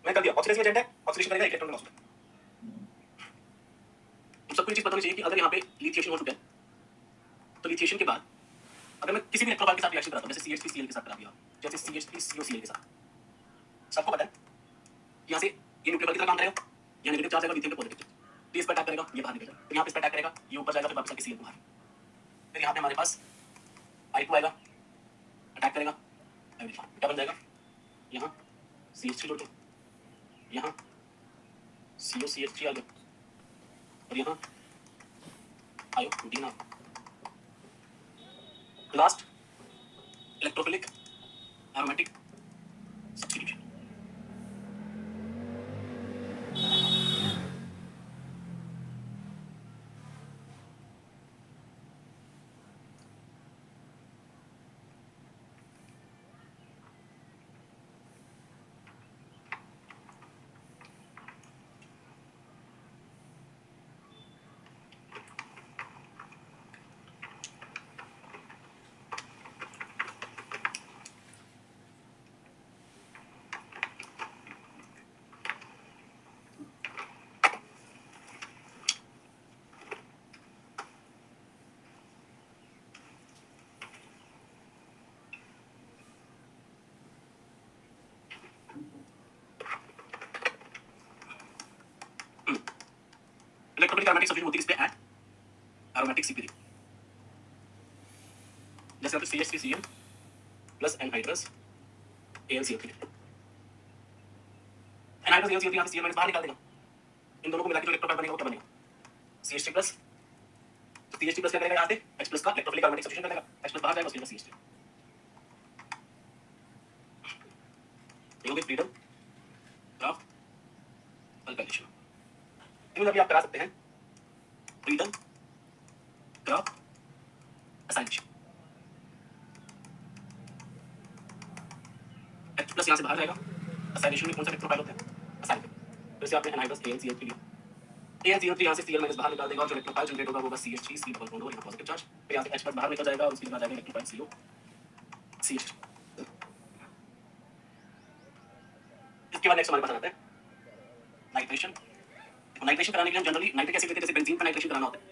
Speaker 1: मैं कर दिया ऑक्सीडेशन एजेंट है, ऑक्सीडेशन करेगा इलेक्ट्रॉन लॉस। तो सबको ये चीज पता होनी चाहिए कि अगर यहाँ पे लिथिएशन हो चुका है तो लिथिएशन के बाद अगर मैं किसी भी इलेक्ट्रोफाइल के साथ रिएक्शन कराता हूं, जैसे CH3Cl के साथ करा दिया, जैसे CH3COCl के साथ, सबको पता है यहाँ से ये न्यूक्लियर की तरह काम करेगा, यहाँ नेगेटिव चार्ज आएगा लिथियम पे पॉजिटिव, तो इस पर अटैक करेगा, ये बाहर निकल जाएगा, तो यहाँ पे इस पर अटैक करेगा, ये ऊपर जाएगा, फिर वापस आके Cl बाहर, फिर यहाँ पे हमारे पास I2 आएगा, अटैक करेगा, क्या बन जाएगा? यहाँ CH3 जोड़ दो, यहाँ COCH3 आ गया और यहाँ आयोडीन आ गया। Last electrophilic aromatic substitution. Electrophilic aromatic substitution होती है किस पे? At aromatic CP ring. जैसे CH3Cl plus anhydrous AlCl3। Anhydrous AlCl3 यहाँ से Cl माइनस बाहर निकाल देगा। इन दोनों को मिला के जो इलेक्ट्रोफाइल बनेगा वो क्या बनेगा? CH3 plus. तो CH3 प्लस क्या करेगा यहाँ पे? H प्लस का इलेक्ट्रोफिलिक एरोमेटिक सब्स्टिट्यूशन कर देगा। H प्लस बाहर जाएगा उसके बाद CH3। ये फ्रीडम ऑफ अल्काइलेशन। इनमें अभी आप करा सकते हैं freedom of acylation. H plus यहाँ से बाहर जाएगा। असाइलेशन में कौन सा इलेक्ट्रोफाइल होता है? असाइलेशन। तो इसे आपने एनहाइड्रस AlCl3 लिया। AlCl3 यहाँ से Cl माइनस बाहर निकाल देगा और जो इलेक्ट्रोफाइल जनरेट होगा वो बस CH3 C डबल बॉन्ड होगा पॉजिटिव चार्ज। फिर यहाँ से H प्लस बाहर निकल जाएगा और उसके बाद आ जाएगा इलेक्ट्रोफाइल CO CH। इसके बाद नेक्स्ट हमारे पास आता है नाइट्रेशन। नाइट्रेशन कराने के लिए हम जनरली नाइट्रिक एसिड लेते हैं, जैसे बेंजीन का नाइट्रेशन कराना होता है।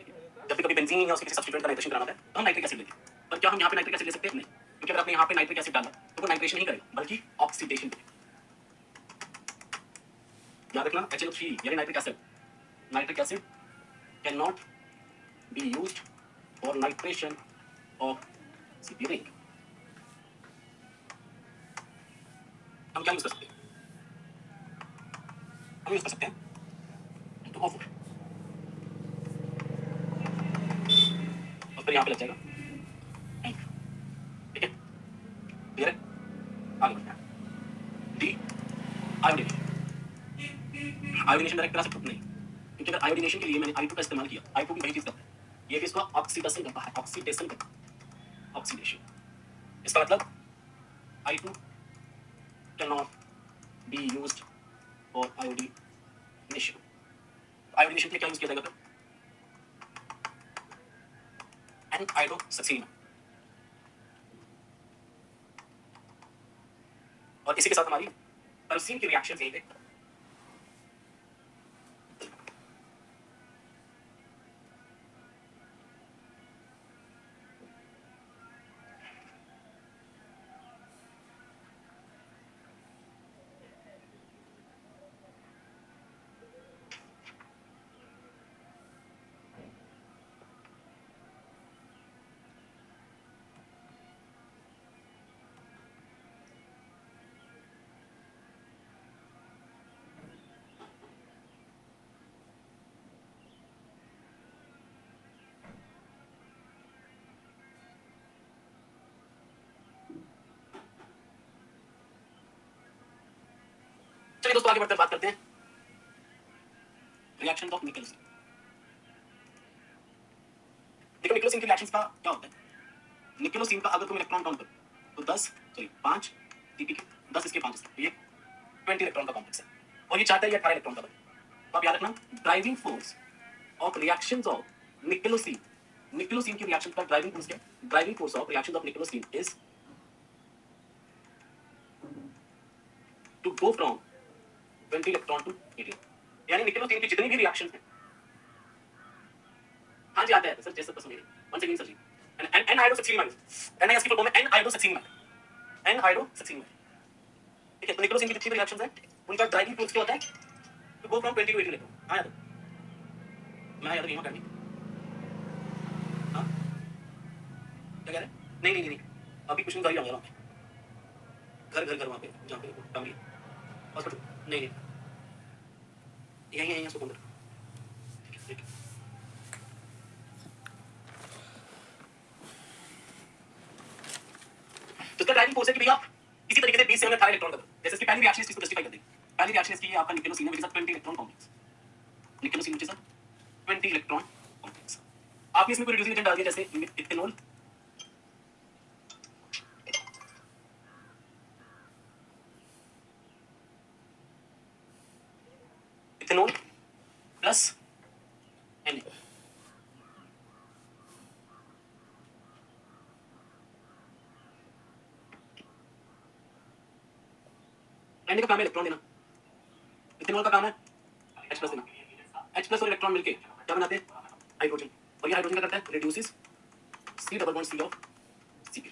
Speaker 1: जब भी कभी बेंजीन या उसके किसी सब्स्टिट्यूएंट का नाइट्रेशन कराना होता है तो हम नाइट्रिक एसिड लेते हैं। पर क्या हम यहाँ पे नाइट्रिक एसिड ले सकते हैं? नहीं, क्योंकि अगर आपने यहाँ पे नाइट्रिक एसिड डाला तो वो नाइट्रेशन नहीं करेगा बल्कि ऑक्सीडेशन करेगा। याद रखना HNO3 यानी nitric acid. Nitric acid can not be used for nitration of CP ring. हम क्या यूज कर सकते हैं? हम यूज कर सकते हैं O4 और फिर यहाँ पे लग जाएगा। ठीक है, क्लियर है? आगे बढ़ते हैं। D iodination. आयोडीनेशन डायरेक्ट करा सकते हो? नहीं, क्योंकि अगर आयोडीनेशन के लिए मैंने I2 का इस्तेमाल किया, I2 भी वही चीज करता है, ये भी इसको ऑक्सीडेशन करता है, ऑक्सीडेशन करता है, ऑक्सीडेशन। इसका मतलब I2 cannot be used for iodination। Iodination के लिए क्या यूज किया जाएगा? फिर एन-आयोडोसक्सीन। और इसी के साथ हमारी परसीन की रिएक्शन यही है। चलिए दोस्तों आगे बढ़कर बात करते हैं रिएक्शन ऑफ निकेलोसिन। देखो निकेलोसिन की रिएक्शंस का क्या होता है? निकेलोसिन का अगर तुम इलेक्ट्रॉन काउंट करो तो 5 TP के 10 इसके 5 इसके, ये 20 इलेक्ट्रॉन का कॉम्प्लेक्स है और ये चाहता है ये 18 इलेक्ट्रॉन का बने। तो आप याद रखना driving force of reactions of nickelocene. Nickelocene की रिएक्शन का ड्राइविंग फोर्स क्या है? Driving force of reactions of nickelocene is to go from 20 electron to 18। यानी निकेलोसिन की जितनी भी रिएक्शंस हैं, हाँ जी आता है सर, जैसे पसंद है। वन सेकंड सर जी, एन आयोडोसक्सीन माइनस NaS की फुल फॉर्म है एन आयोडोसक्सीन माइनस, एन आयोडोसक्सीन माइनस। ठीक है, तो निकेलोसिन की जितनी भी रिएक्शंस हैं उनका ड्राइविंग फोर्स क्या होता है? To go from 20 to 18 electron. हाँ याद, मैं याद नहीं करनी। हाँ क्या कह रहे हैं? नहीं, अभी कुछ नहीं कर रहा हूँ घर वहाँ पे जहाँ पे टांगी हॉस्पिटल। नहीं यही इसको अंदर। ठीक है। तो इसका ड्राइविंग फोर्स है कि भैया इसी तरीके से 20 से 18 इलेक्ट्रॉन कर दो। जैसे इसकी पहली रिएक्शन इसको जस्टिफाई कर देंगे। पहली रिएक्शन इसकी आपका निकेलोसिन है, 20 इलेक्ट्रॉन कॉम्प्लेक्स। निकेलोसिन 20 electron complex. आपने इसमें कोई रिड्यूसिंग एजेंट डाल दिया, जैसे ethanol, ethanol plus Na। Na का काम है इलेक्ट्रॉन देना, इथेनॉल का काम है H प्लस देना। H प्लस और इलेक्ट्रॉन मिलके क्या बनाते हैं? हाइड्रोजन। और ये हाइड्रोजन क्या करता है? Reduces C double bond C of Cp।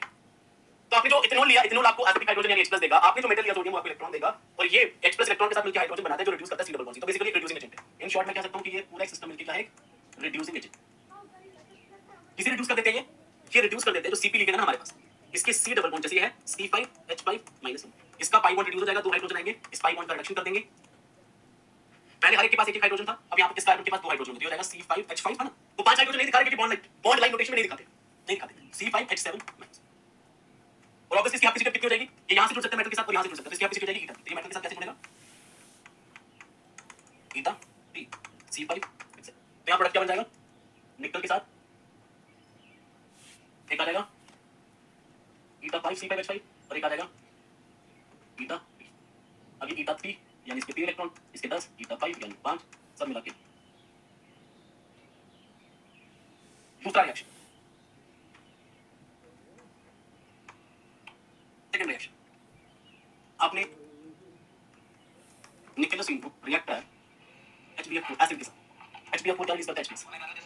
Speaker 1: तो आपने जो इथेनॉल लिया, इथेनॉल आपको एसिडिक हाइड्रोजन यानी H प्लस देगा। आपने जो मेटल लिया सोडियम, आपको इलेक्ट्रॉन देगा और ये H प्लस इलेक्ट्रॉन के साथ मिलकर हाइड्रोजन बनाता है जो रिड्यूस करता है C डबल बॉन्ड C। तो बेसिकली एक रिड्यूसिंग एजेंट है। इन शॉर्ट मैं कह सकता हूं कि ये पूरा एक सिस्टम मिलकर क्या है? एक रिड्यूसिंग एजेंट। किसे रिड्यूस कर देते हैं? ये रिड्यूस कर देते हैं जो Cp लिखेगा ना हमारे पास, इसके C डबल बॉन्ड जैसे है C5H5-1, इसका पाई बॉन्ड रिड्यूस हो जाएगा, 2 हाइड्रोजन आएंगे, इस पाई बॉन्ड का रिडक्शन कर देंगे। पहले हर एक के पास एक हाइड्रोजन था, अब यहाँ पे इस कार्बन के पास 2 हाइड्रोजन हो जाएगा C5H5 है ना, वो 5 हाइड्रोजन नहीं दिखा रहे क्योंकि बॉन्ड लाइन नोटेशन में नहीं दिखाते C5H7-। और ऑब्वियसली इसकी हाफ कितनी हो जाएगी, ये यहाँ से जुड़ सकता है मेटल के साथ और यहाँ से जुड़ सकता है, तो इसकी हाफ हो जाएगी ईटा। तो ये मेटल के साथ कैसे जुड़ेगा, ईटा P C5H7। तो यहाँ प्रोडक्ट क्या बन जाएगा, निकल के साथ एक आ जाएगा ईटा 5 C5H5 और एक आ जाएगा ईटा P। अब ये ईटा 3 यानी इसके 3 इलेक्ट्रॉन, इसके 10, ईटा 5 यानी 5, सब मिला के दूसरा रिएक्शन। सेकंड रिएक्शन, आपने निकलोसिन को रिएक्ट है HBF4 एसिड के साथ, HBF4 क्या इसका H+।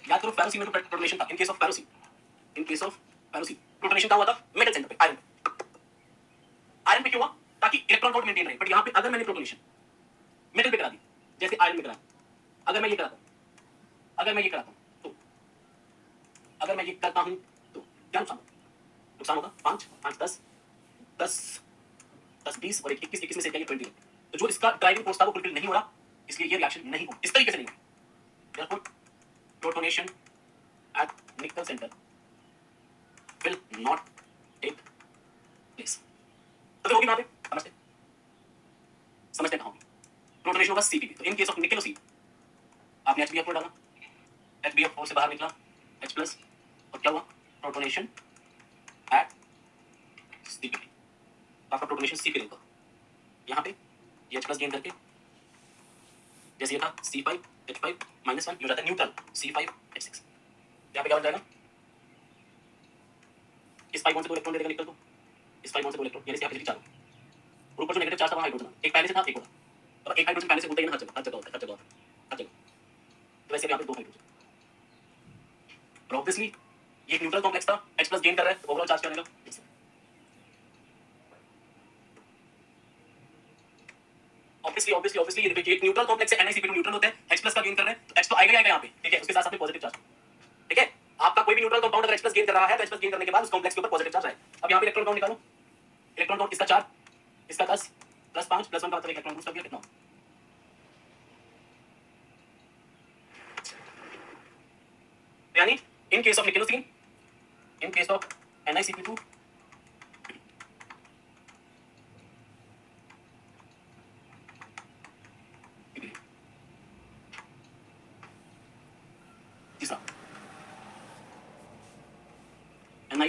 Speaker 1: याद करो फेरोसिन में प्रोटोनेशन था, इन केस ऑफ फेरोसिन प्रोटोनेशन क्या हुआ था, मेटल सेंटर पे आयरन पे क्यों हुआ, ताकि इलेक्ट्रॉन काउंट मेंटेन रहे। बट यहाँ पे अगर मैंने प्रोटोनेशन मेटल पे करा दी, जैसे आयरन में करा, अगर मैं ये कराता हूँ, अगर मैं ये करता हूँ तो क्या नुकसान होगा 5 5 10 10 10 20 और 21 21 में से क्या 20। तो जो इसका ड्राइविंग फोर्स था वो फुलफिल नहीं हो रहा, इसलिए ये रिएक्शन नहीं हो, इस तरीके से नहीं हो। therefore protonation at nickel center will not take place। तो होगी वहां पे, समझते कहां होगी, प्रोटोनेशन होगा CP। तो इन केस ऑफ निकल सी आपने HBF4 डाला, HBF4 से बाहर निकला H+ और क्या हुआ, प्रोटोनेशन एट CP। आपका प्रोटोनेशन CP होगा, यहाँ पे ये H+ गेन करके जैसे ये था C5H5-1 हो जाता है न्यूट्रल C5H6। यहाँ पे क्या बन जाएगा, इस पाई बॉन्ड से 2 इलेक्ट्रॉन दे देगा निकल को, इस पाई बॉन्ड से 2 इलेक्ट्रॉन, यानी यहाँ पे 4 और ऊपर जो नेगेटिव चार्ज था वहाँ हाइड्रोजन, एक पहले से था एक होता, और एक हाइड्रोजन पहले से होता ही ना, हर जगह होता है। तो वैसे यहाँ पे 2 हाइड्रोजन, और ऑब्वियसली ये एक न्यूट्रल कॉम्प्लेक्स था, H+ गेन कर रहा है तो ओवरऑल चार्ज क्या रहेगा, ऑब्वियसली ये देखिए एक न्यूट्रल कॉम्प्लेक्स है, NiCP2 न्यूट्रल होता है, H+ का गेन कर रहे हैं तो H तो आएगा ही आएगा यहाँ पे, ठीक है, उसके साथ साथ पॉजिटिव चार्ज, ठीक है। आपका कोई भी न्यूट्रल कंपाउंड अगर H+ गेन कर रहा है तो H+ गेन करने के बाद उस कॉम्प्लेक्स के ऊपर पॉजिटिव चार्ज आए। अब यहाँ पे इलेक्ट्रॉन काउंट निकालो, इलेक्ट्रॉन काउंट इसका 4, इसका 10 +5 +1 का मतलब इलेक्ट्रॉन बूस्ट कर दिया, कितना यानी in case of nickelocene, in case of NiCP2 तीसरा Ni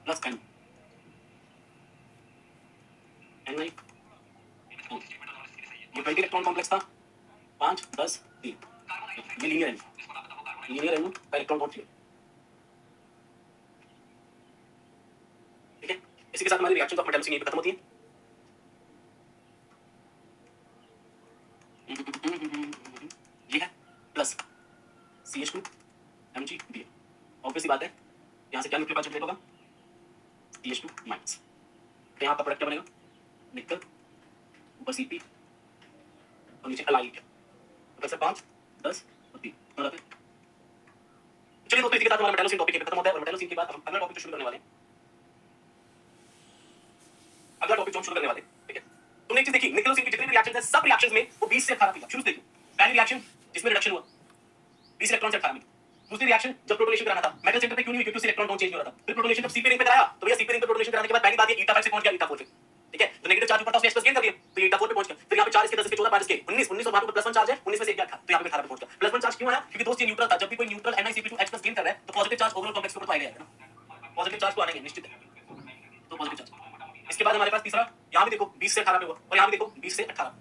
Speaker 1: plus N, Ni ये 20 इलेक्ट्रॉन कॉम्प्लेक्स था, 5 10 3, ये लीनियर है, लीनियर है का इलेक्ट्रॉन काउंट 3, ठीक है। इसी के साथ हमारी रिएक्शन ऑफ मेटल्स यहीं पे खत्म होती है। ये है प्लस CH2 MgBr, ऑब्वियसली बात है यहाँ से क्या न्यूक्लियर जनरेट होगा, CH2 माइनस, तो यहाँ का प्रोडक्ट क्या बनेगा, निकल ऊपर CP और नीचे अलाइल क्या, तो कैसे 5 10 और 3 हो जाते हैं। चलिए दोस्तों, इसी के साथ हमारा मेटलोसिन टॉपिक खत्म होता है, और मेटलोसिन के बाद हम अगला टॉपिक शुरू करने वाले हैं, अगला टॉपिक जो हम शुरू करने वाले हैं, ठीक है। तुमने एक चीज देखी, निकलोसिन की जितनी भी रिएक्शंस हैं सब रिएक्शंस में वो 20 से 18 थी, शुरू से देखो, पहली रिएक्शन जिसमें रिडक्शन हुआ 20 इलेक्ट्रॉन से 18 में, दूसरी रिएक्शन जब प्रोटोनेशन कराना था मेटल सेंटर पे क्यों नहीं हुई, क्योंकि उस इलेक्ट्रॉन काउंट चेंज हो रहा था, फिर प्रोटोनेशन जब CP रिंग पे कराया तो भैया CP रिंग पे प्रोटोनेशन कराने के बाद पहली बात ये ईटा 5 से पहुंच गया ईटा 4 पे, ठीक है। तो नेगेटिव चार्ज ऊपर था उसने H+ गेन कर दिया तो ईटा 4 पे पहुंच गया, फिर यहां पे 4 इसके 10 इसके 14 5 इसके 19 19 और वहां पे +1 चार्ज है, 19 में से 1 गया था तो यहां पे 18 पे पहुंच गया। +1 चार्ज क्यों आया, क्योंकि दोस्त ये न्यूट्रल था, जब भी कोई न्यूट्रल NiCP2 H+ गेन कर रहा है तो पॉजिटिव चार्ज ओवरऑल कॉम्प्लेक्स के ऊपर तो आएगा ना, पॉजिटिव चार्ज तो आएंगे निश्चित है, तो पॉजिटिव चार्ज। इसके बाद हमारे पास तीसरा, यहां भी देखो 20 से 18 पे हुआ और यहां भी देखो 20 से 18।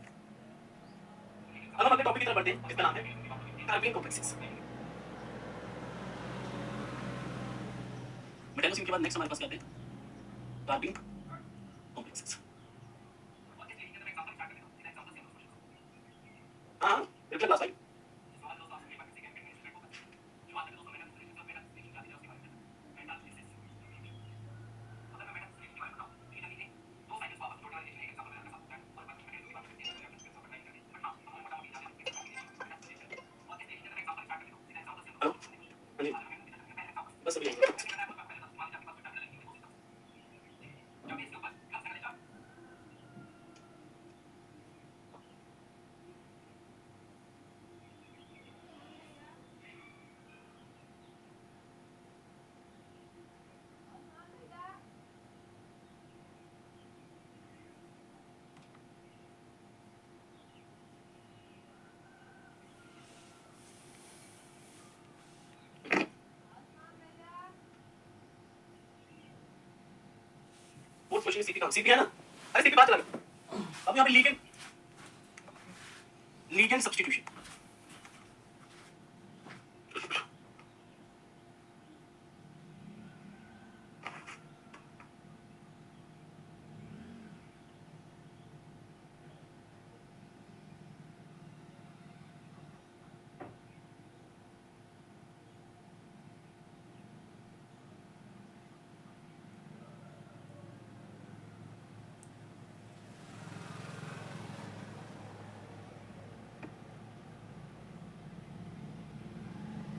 Speaker 1: अब हम अगले टॉपिक की तरफ बढ़ते हैं जिसका नाम है कार्बेन कॉम्प्लेक्सेस। मेटलोसिन के बाद नेक्स्ट हमारे पास क्या है, कार्बेन कॉम्प्लेक्सेस। हाँ रिप्लाई क्लास भाई, हेलो, हाँ जी, बस अभी क्वेश्चन सीपी कहां? सीपी है ना? अरे सीपी बात चला। अब यहां पे लीगेंड सब्स्टिट्यूशन।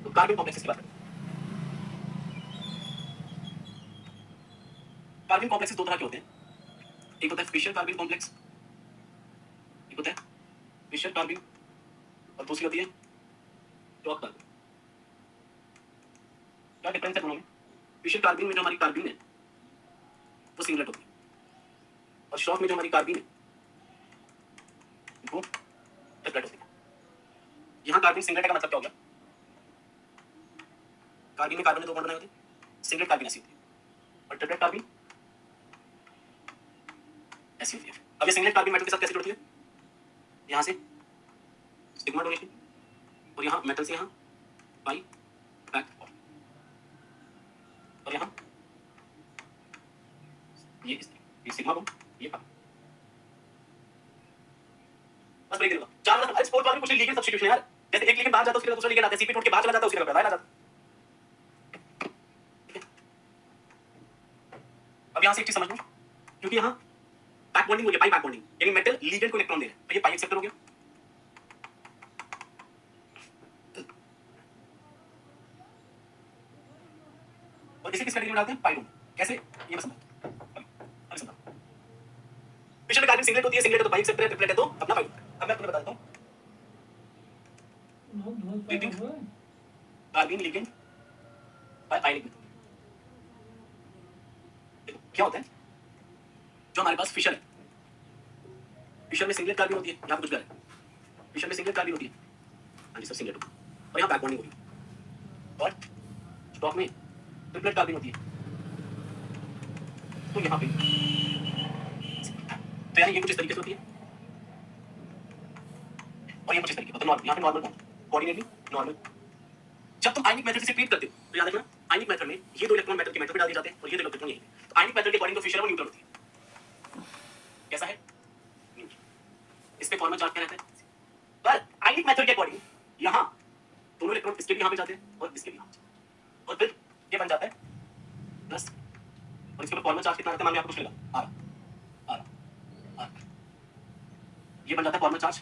Speaker 1: तो कार्बन कॉम्प्लेक्सेस की बात करें। कार्बन कॉम्प्लेक्सेस दो तरह के होते हैं। एक होता है फिशर कार्बन कॉम्प्लेक्स, एक होता है फिशर कार्बन, और दूसरी होती है स्टॉक कार्बन। क्या डिफरेंस है दोनों में? फिशर कार्बन में जो हमारी कार्बन है वो सिंगलेट होती है, और स्टॉक में जो हमारी कार्बन है वो ट्रिपलेट होती है। यहाँ कार्बन सिंगलेट का मतलब क्या हो गया? कार्बन में कार्बन ने दो बॉन्ड बनाए होते हैं, सिंगलेट कार्बन ऐसी होती है, और ट्रिपलेट कार्बन ऐसी होती है। अब ये सिंगलेट कार्बन मेटल के साथ कैसे जुड़ती है? यहाँ से सिग्मा डोनेशन, और यहाँ मेटल से यहाँ पाई बैक, और यहाँ ये सिग्मा बॉन्ड, ये पाई। बस ब्रेक देगा। चार मतलब अरे स्पोर्ट वाले कुछ लीगेंड सब्स्टिट्यूशन है यार। जैसे एक लीगेंड बाहर जाता है उसके बाद दूसरा लीगेंड आता है, सीपी टूट के बाहर चला जाता है उसके बाद बाहर आ जाता है। अब यहाँ से एक चीज समझ लो, क्योंकि यहाँ बैक बॉन्डिंग हो गया, पाई बैक बॉन्डिंग, यानी मेटल लीगेंड को इलेक्ट्रॉन दे रहा है, तो ये पाई एक्सेप्टर हो गया। और इसे किस कैटेगरी में डालते हैं? Pi bond. कैसे? ये बस समझ। अभी समझ। फिशर में कार्बन सिंगलेट होती है, सिंगलेट है तो पाई एक्सेप्टर है, ट्रिपलेट है तो अपना पाई बॉन्ड। अब मैं तुम्हें बता देता हूँ कार्बन लिगेंड बाय आयनिक मेथड। देखो क्या होता है, जो हमारे पास फिशर है, फिशर में सिंगलेट कार्बन होती है, यहाँ कुछ गलत है, फिशर में सिंगलेट कार्बन होती है, हाँ जी सर सिंगलेट होती है, और यहाँ बैक बॉन्डिंग होगी, और स्टॉक में ट्रिपलेट कार्बन होती है, तो यहाँ पे तो यानी ये कुछ इस तरीके से होती है, और ये कुछ इस तरीके, मतलब नॉर्मल, यहाँ पे नॉर्मल बॉन्ड, कोऑर्डिनेटली नॉर्मल। जब तुम आयनिक मेथड से ट्रीट करते हो तो याद रखना, आयनिक मेथड में ये दो इलेक्ट्रॉन मेटल के मेटल पे डाल दिए जाते हैं, और ये दो इलेक्ट्रॉन यहीं पे। तो आयनिक मेथड के अकॉर्डिंग तो फिशर वो न्यूट्रल होती है। कैसा है? इस पे फॉर्मल चार्ज क्या रहता है? पर आयनिक मेथड के अकॉर्डिंग यहाँ दोनों इलेक्ट्रॉन इसके भी यहाँ पे जाते हैं और इसके भी यहाँ पे, और फिर ये बन जाता है प्लस, और इसके ऊपर फॉर्मल चार्ज कितना रहता है? मान लो आपको कुछ मिला आ रहा, ये बन जाता है फॉर्मल चार्ज।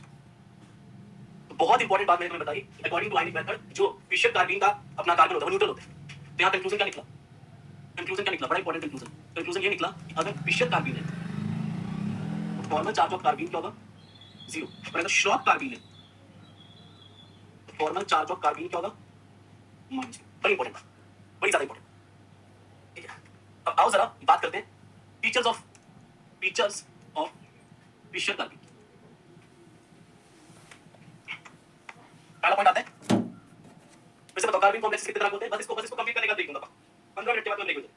Speaker 1: तो बहुत इंपॉर्टेंट बात मैंने तुम्हें बताई, अकॉर्डिंग टू आयनिक मेथड जो फिशर कार्बन का अपना कार्बन होता है वो न्यूट्रल होता है। तो यहाँ कंक्लूजन क्या निकला? कंक्लूजन क्या निकला? बड़ा इंपॉर्टेंट कंक्लूजन। कंक्लूजन ये निकला कि अगर फिशर कार्बन है तो फॉर्मल चार्ज ऑफ कार्बन क्या होगा? 0। और अगर श्रॉफ कार्बन है तो फॉर्मल चार्ज ऑफ कार्बन क्या होगा? -। बड़ी इंपॉर्टेंट बात, बड़ी ज्यादा इंपॉर्टेंट। ठीक है, अब आओ जरा बात करते हैं फीचर्स ऑफ फिशर कार्बन। पहला पॉइंट आता है, वैसे बताओ कार्बन कॉम्प्लेक्स कितने तरह के होते हैं? बस इसको कंप्लीट करने का ब्रेक दूंगा, 15 मिनट के बाद मैं ब्रेक दूंगा।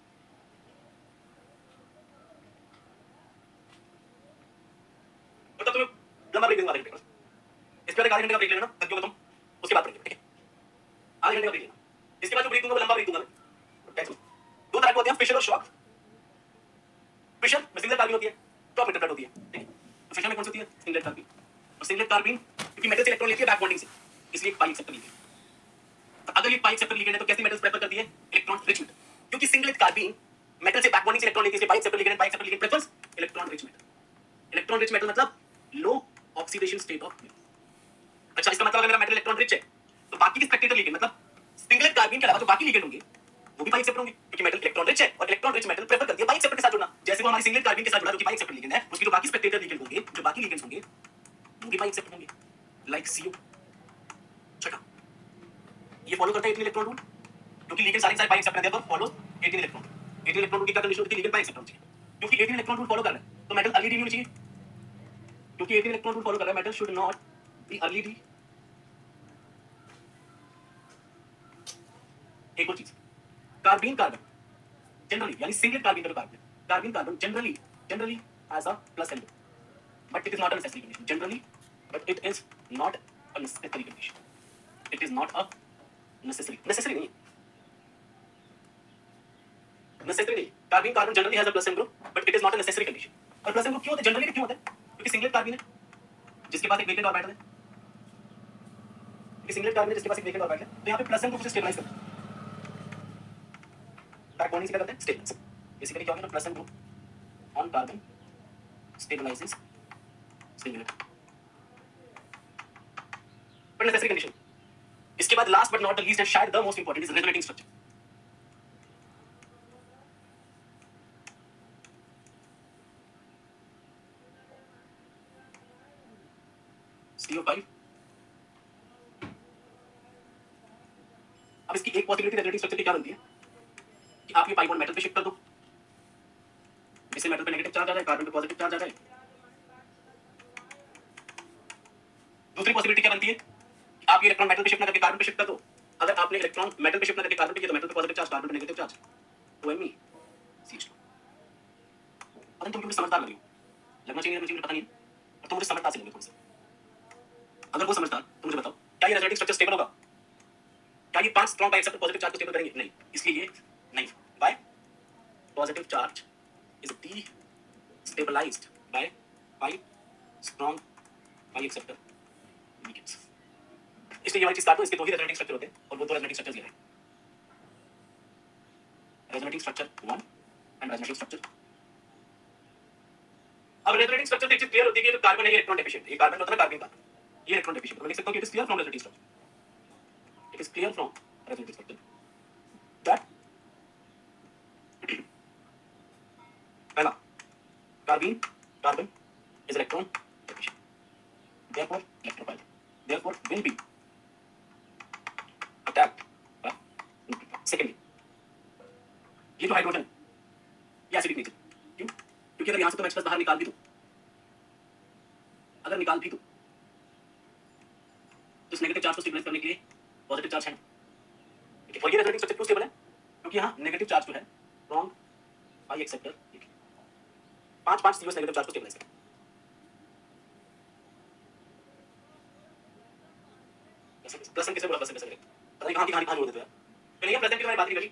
Speaker 1: मतलब तुम्हें लंबा ब्रेक दूंगा, आधे घंटे का। इसके बाद आधे घंटे का ब्रेक लेना, थक जाओगे तुम, उसके बाद पढ़ेंगे, ठीक है? आधे घंटे का ब्रेक लेना, इसके बाद जो ब्रेक दूंगा वो लंबा ब्रेक दूंगा मैं। दो तरह के होते हैं फिशर और शॉक। फिशर में सिंगल कार्बन होती है, स्टॉक में ट्रिपलेट होती है, ठीक है? तो फिशर में कौन सी होती है? Singlet carbon. और सिंगलेट कार्बन क्योंकि मेटल से इलेक्ट्रॉन लेती है बैक बॉन्डिंग से, इसलिए पाई एक्सेप्टर लिगेंड। तो अगर ये पाई एक्सेप्टर लिगेंड है तो कैसे मेटल्स प्रेफर करती है? इलेक्ट्रॉन रिच मेटल, क्योंकि सिंगलेट कार्बन मेटल से बैक बॉन्डिंग से इलेक्ट्रॉन लेती है, इसलिए पाई acceptor ligand prefers electron rich metal. Electron rich metal मतलब लो ऑक्सीडेशन स्टेट ऑफ मेटल। अच्छा, इसका मतलब अगर मेरा मेटल इलेक्ट्रॉन रिच है तो बाकी के स्पेक्टेटर लिगेंड मतलब सिंगलेट कार्बन के अलावा जो बाकी लिगेंड होंगे वो भी पाई एक्सेप्टर होंगे, क्योंकि मेटल इलेक्ट्रॉन रिच है और इलेक्ट्रॉन रिच मेटल प्रेफर करती है पाई एक्सेप्टर के साथ जुड़ना। जैसे वो हमारी सिंगलेट कार्बन के साथ जुड़ा जो कि पाई एक्सेप्टर लिगेंड है, उसके जो बाकी स्पेक्टेटर लिगेंड होंगे, जो बाकी लिगेंड्स होंगे वो भी पाई एक्सेप्टर होंगे, लाइक CO। छठा, ये फॉलो करता है 18 इलेक्ट्रॉन रूल, क्योंकि लिगेंड सारे पाई एक्सेप्टर हैं, therefore follows 18 electron. 18 electron rule की क्या कंडीशन होती है? लिगेंड पाई एक्सेप्टर होना चाहिए, क्योंकि 18 इलेक्ट्रॉन रूल फॉलो कर रहा है तो मेटल अर्ली डी होनी चाहिए, क्योंकि 18 इलेक्ट्रॉन रूल फॉलो कर रहा है, metal should not be early D. एक और चीज, कार्बन जनरली यानी सिंगलेट कार्बन का जो carbon generally generally has a plus and but it is not a necessary condition. Generally, but it is not a necessary condition. It is not a necessary नहीं necessary नहीं. Carbene generally has a plus and group, but it is not a necessary condition. और plus and group क्यों होता है? Generally क्यों होता है? क्योंकि सिंगलेट कार्बन है जिसके पास एक वेकेंट ऑर्बिटल है. सिंगलेट कार्बन है जिसके पास एक वेकेंट ऑर्बिटल है, तो यहाँ पे प्लस एंड ग्रुप से स्टेबलाइज करते हैं. बैक बॉन्डिंग से क्या करते हैं? स्टेबलाइज. बेसिकली क्या होगा ना, plus and group on carbon stabilizes singlet. But necessary condition. इसके बाद last but not the least and शायद the most important is resonating structure. CO5. अब इसकी एक पॉसिबिलिटी रेजोनेटिंग स्ट्रक्चर की क्या बनती है कि आप ये पाई बॉन्ड मेटल पे शिफ्ट कर दो, इससे मेटल पे नेगेटिव चार्ज आ जाए, कार्बन पे पॉजिटिव चार्ज आ जाए. दूसरी पॉसिबिलिटी क्या बनती है कि आप ये इलेक्ट्रॉन मेटल पे शिफ्ट ना करके कार्बन पे शिफ्ट कर दो. अगर आपने इलेक्ट्रॉन मेटल पे शिफ्ट ना करके कार्बन पे किया तो मेटल पे पॉजिटिव चार्ज, कार्बन पे नेगेटिव चार्ज, OMe CH2. पता नहीं तुम क्यों समझदार लग रही हो, लगना चाहिए मुझे पता नहीं है, और तुम मुझे समझदार से लगे थोड़ा सा. अगर वो समझदार तो मुझे बताओ क्या ये रेजोनेटिंग स्ट्रक्चर स्टेबल होगा? क्या ये 5 strong by acceptor positive charge को स्टेबल करेंगे? नहीं. इसलिए ये नहीं. Bye positive charge is destabilized by 5 strong by acceptor ligands. इसलिए ये वाली चीज काट दो. इसके दो ही रेजोनेटिंग स्ट्रक्चर होते हैं और वो दो रेजोनेटिंग स्ट्रक्चर्स ये हैं. Resonating structure 1 and resonating structure. अब रेजोनेटिंग स्ट्रक्चर एक चीज क्लियर होती है कि जो कार्बन है ये इलेक्ट्रॉन डेफिशिएंट. ये कार्बन होता है कार्बन का, ये इलेक्ट्रॉन डेफिशिएंट. मैं लिख सकता हूं कि it is clear from resonating structure. It is clear from resonating structure that पहला carbon is electron deficient. Therefore, electrophile. Therefore, will be attacked by nucleophile. Secondly, ये जो हाइड्रोजन ये एसिडिक नेचर. क्यों? क्योंकि अगर यहाँ से तो H+ बाहर निकाल भी दो, अगर निकाल भी दो तो इस नेगेटिव चार्ज को स्टेबलाइज करने के लिए पॉजिटिव चार्ज है ना. और ये रेजोनेटिंग स्ट्रक्चर क्यों स्टेबल है? क्योंकि यहाँ नेगेटिव चार्ज जो है strong by acceptor 5 COS negative charge को स्टेबलाइज करें. प्लस किसे बोला? प्लस कैसे करें? पता नहीं कहां जोड़ देते हैं. पहले ये प्रेजेंट की मैंने बात नहीं करी.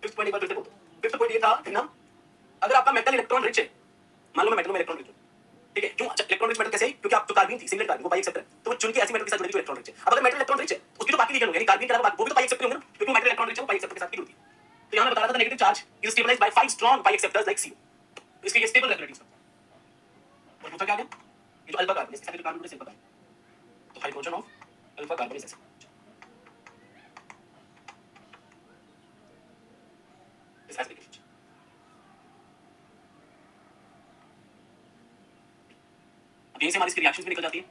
Speaker 1: फिफ्थ पॉइंट एक बार फिर से बोल दो. फिफ्थ पॉइंट ये था कि ना अगर आपका मेटल इलेक्ट्रॉन रिच है, मान लो मैं मेटल में इलेक्ट्रॉन रिच हूं, ठीक है. क्यों इलेक्ट्रॉन रिच मेटल कैसे? क्योंकि आप तो कार्बन थी, सिंगलेट कार्बन, वो बाई एक्सेप्टर है, तो वो चुन के ऐसे मेटल के साथ जुड़ेगी जो इलेक्ट्रॉन रिच है. अब अगर मेटल इलेक्ट्रॉन रिच है उसकी तो बाकी लीगन होंगे, यानी कार्बन के अलावा वो भी तो बाई एक्सेप्टर होंगे ना, क्योंकि मेटल इलेक्ट्रॉन रिच है, वो बाई एक्सेप्टर के साथ जुड़ती है. तो यहां मैं बता रहा था negative charge is stabilised by 5 strong pi acceptors like CO. इसलिए ये स्टेबल रेजोनेटिंग स्ट्रक्चर. और दूसरा क्या है? ये जो अल्फा कार्बन, इसके साथ जो कार्बन जुड़े सिंपल है, तो hydrogen of alpha carbon is ऐसे. This has been different. अब यहीं से हमारी इसकी रिएक्शंस भी निकल जाती है.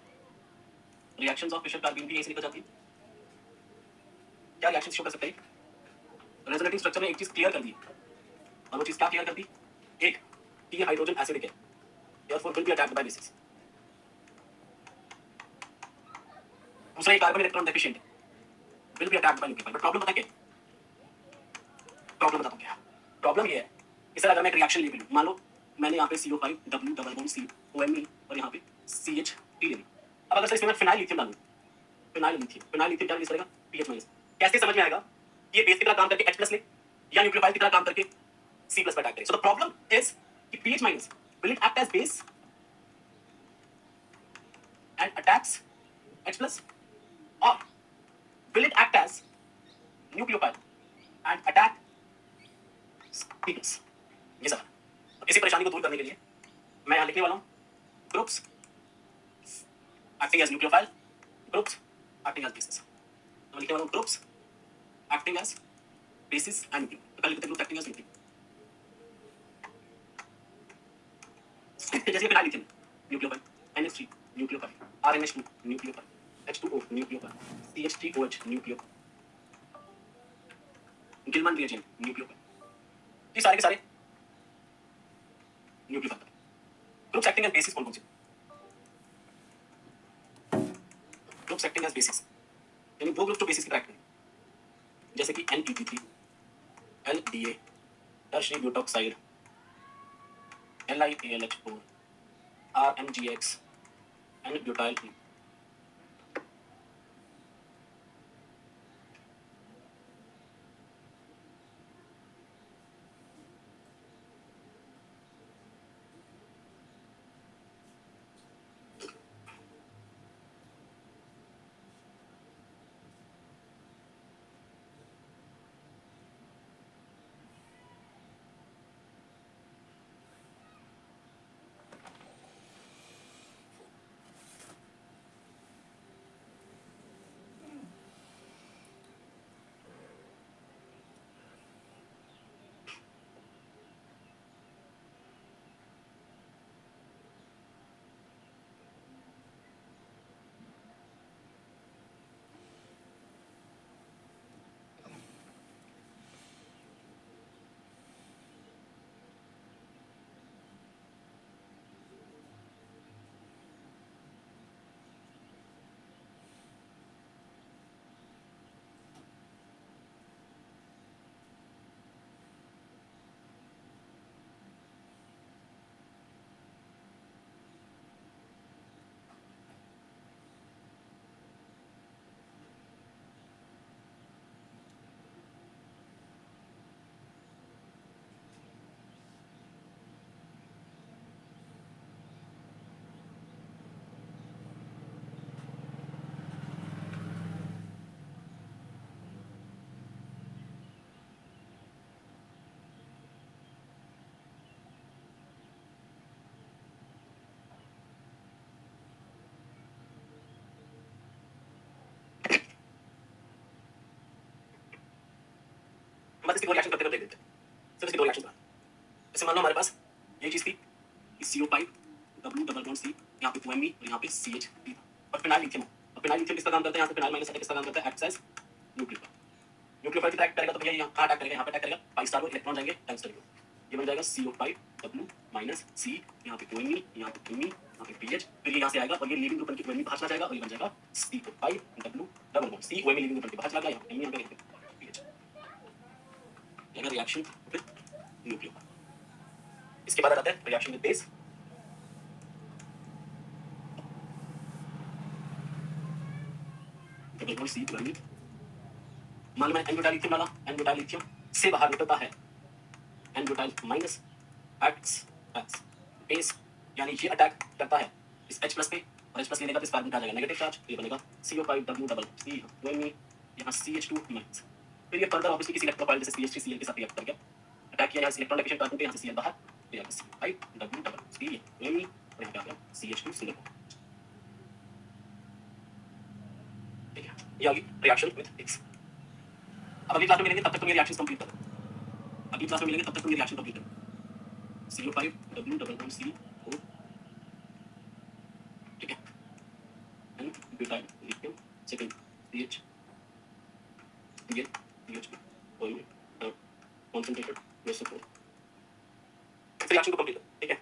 Speaker 1: रिएक्शंस ऑफ फिशर कार्बन भी यहीं से निकल जाती है. क्या रिएक्शंस शो कर सकते हैं? रेजोनेटिंग स्ट्रक्चर ने एक चीज क्लियर कर दी, और वो चीज क्या क्लियर कर दी? एक कि ये हाइड्रोजन एसिडिक है, therefore will be attacked by bases. दूसरा ये कार्बन इलेक्ट्रॉन डेफिशिएंट है, will be attacked by nucleophile. But problem पता क्या है? प्रॉब्लम बताता हूं क्या. प्रॉब्लम ये है कि सर अगर मैं एक रिएक्शन ले लूं, मान लो मैंने यहाँ पे CO5 double bond C OMe और यहाँ पे CH T ले ली. अब अगर सर इसमें मैं फिनाइल लिथियम डालूं, फिनाइल लिथियम क्या रिलीज करेगा? pH minus. कैसे समझ में आएगा? ये बेस की तरह काम करके H+ ले या न्यूक्लियोफाइल की तरह काम करके C+ पर अटैक करे. सो द प्रॉब्लम इज कि pH minus will it act as base and attacks H+ or will it act as nucleophile and attack C+? ये सवाल. इसी परेशानी को दूर करने के लिए मैं यहाँ लिखने वाला हूँ groups acting as nucleophile, groups acting as bases. तो मैं लिखने वाला हूँ groups acting as bases and nucleophile. तो कल लिखते हैं ग्रुप acting as nucleophile. जैसे phenyl lithium nucleophile, NH3 nucleophile, RNH2 nucleophile, H2O nucleophile, CH3OH nucleophile, Gilman reagent nucleophile. ये सारे के सारे nucleophile. Groups acting as bases कौन कौन से? ग्रुप्स एक्टिंग एज बेसिस यानी वो ग्रुप जो बेसिस की तरह एक्ट करें, जैसे कि NPP3 LDA tertiary butoxide LiAlH4 RMGX and butyl. बस इसकी दो रिएक्शन करते हुए देख लेते हैं। सिर्फ इसकी दो रिएक्शन बना। जैसे मान लो हमारे पास ये चीज थी, CO5 W double bond C, यहाँ पे 2Me और यहाँ पे CH3 था। और फिनाइल लिथियम, और फिनाइल लिथियम किसका काम करता है, यहाँ से फिनाइल माइनस किसका काम करता है, एक्ट्स एज न्यूक्लियोफाइल। न्यूक्लियोफाइल कितना एक्ट करेगा, तो भैया यहाँ अटैक करेगा, यहाँ पे अटैक करेगा, पाई स्टार में इलेक्ट्रॉन जाएंगे टाइम्स करेंगे, ये बन जाएगा CO5 W माइनस C, यहाँ पे 2Me, यहाँ पे 2Me, यहाँ पे PH, फिर ये यहाँ से आएगा और ये लीविंग ग्रुप बनके 2Me बाहर चला जाएगा और ये बन जाएगा CO5 W double bond C, 2Me leaving group बनके बाहर चला गया, यहाँ पे यहाँ पे PH, ये रिएक्शन विद न्यूक्लियोफाइल। इसके बाद आ जाता है reaction with base. Double bond C 2Me, मान लो मैं एन-ब्यूटाइल लिथियम डाला, एन-ब्यूटाइल लिथियम से बाहर निकलता है n butyl minus acts as base, यानी ये अटैक करता है इस H प्लस पे और H प्लस लेने का तो इस कार्बन का आ जाएगा नेगेटिव चार्ज, ये बनेगा CO5 W double C 2Me, यहाँ CH2 माइनस, फिर ये फर्दर ऑब्वियसली किसी इलेक्ट्रोफाइल जैसे CH3Cl के साथ रिएक्ट कर गया, अटैक किया यहाँ से इलेक्ट्रॉन डिफिशिएंट कार्बन पे, यहाँ से Cl बाहर, तो यहाँ पे CO5 W double C 2Me और यहाँ पे आ गया CH2 सिंगल बॉन्ड। ठीक है, ये आ गई रिएक्शन विद X। अब अगली क्लास में मिलेंगे, तब तक तुम ये रिएक्शंस कंप्लीट करो। अगली क्लास में मिलेंगे, तब तक तुम ये रिएक्शन कंप्लीट करो। CO5 W double bond C O, ठीक है, n butyl lithium second CH Cl CH2 और कंसंट्रेटेड SO4, इस रिएक्शन को कंप्लीट करो। ठीक है,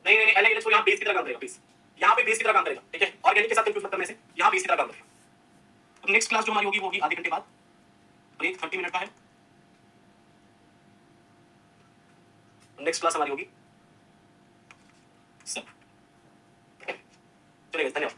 Speaker 1: नहीं नहीं नहीं, LiLH4 यहाँ बेस की तरह काम करेगा, बेस यहाँ पे बेस की तरह काम करेगा। ठीक है, ऑर्गेनिक के साथ कंफ्यूज मत करने से, यहाँ बेस की तरह काम करेगा। तो नेक्स्ट क्लास जो हमारी होगी वो होगी आधे घंटे बाद, ब्रेक 30 मिनट का है। नेक्स्ट क्लास हमारी होगी सब, चलिए धन्यवाद।